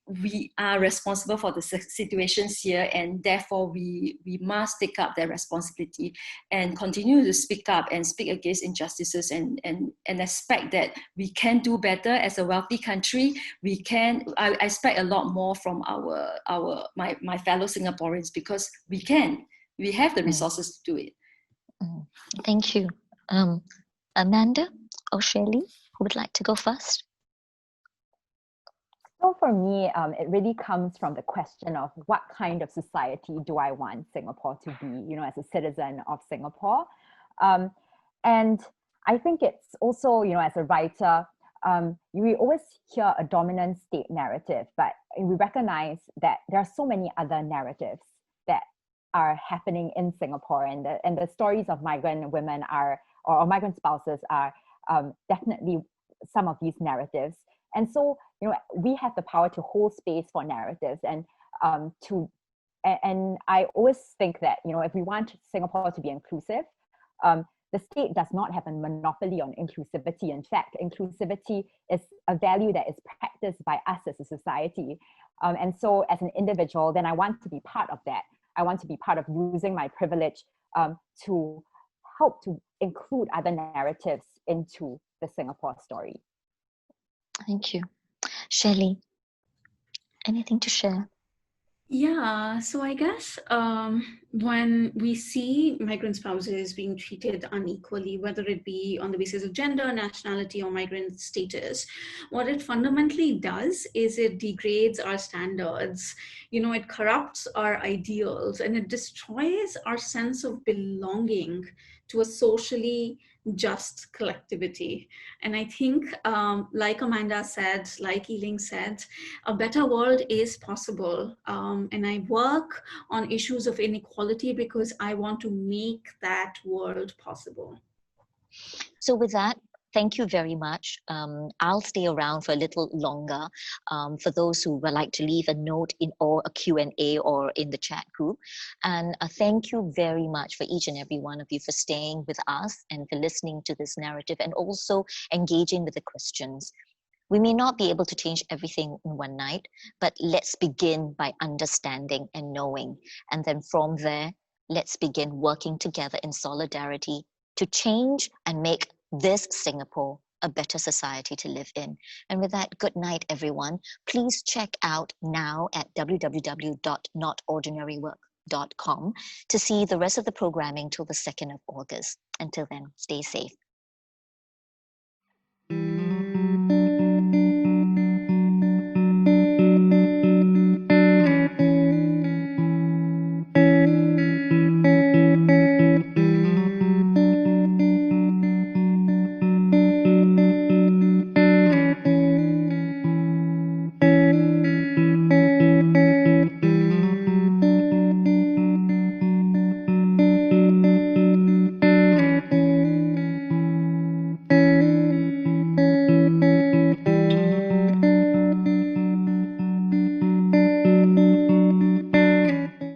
We are responsible for the situations here, and therefore we must take up that responsibility and continue to speak up and speak against injustices and expect that we can do better as a wealthy country. I expect a lot more from my fellow Singaporeans, because we have the resources to do it. Thank you. Amanda or Shailey, who would like to go first? So for me, it really comes from the question of what kind of society do I want Singapore to be, as a citizen of Singapore. And I think it's also, as a writer, we always hear a dominant state narrative, but we recognize that there are so many other narratives that are happening in Singapore, and the stories of migrant women or migrant spouses are definitely some of these narratives. And so, we have the power to hold space for narratives, and I always think that, if we want Singapore to be inclusive, the state does not have a monopoly on inclusivity. In fact, inclusivity is a value that is practiced by us as a society. And so as an individual, then I want to be part of that. I want to be part of using my privilege to help to include other narratives into the Singapore story. Thank you. Shailey, anything to share? Yeah, so I guess when we see migrant spouses being treated unequally, whether it be on the basis of gender, nationality, or migrant status, what it fundamentally does is it degrades our standards. It corrupts our ideals, and it destroys our sense of belonging to a socially just collectivity. And I think, like Amanda said, like Ling said, a better world is possible. And I work on issues of inequality because I want to make that world possible. So with that, thank you very much. I'll stay around for a little longer for those who would like to leave a note or a Q&A or in the chat group. And thank you very much for each and every one of you for staying with us and for listening to this narrative and also engaging with the questions. We may not be able to change everything in one night, but let's begin by understanding and knowing. And then from there, let's begin working together in solidarity to change and make this Singapore a better society to live in. And with that, good night, everyone. Please check out now at www.notordinarywork.com to see the rest of the programming till the 2nd of August. Until then, stay safe.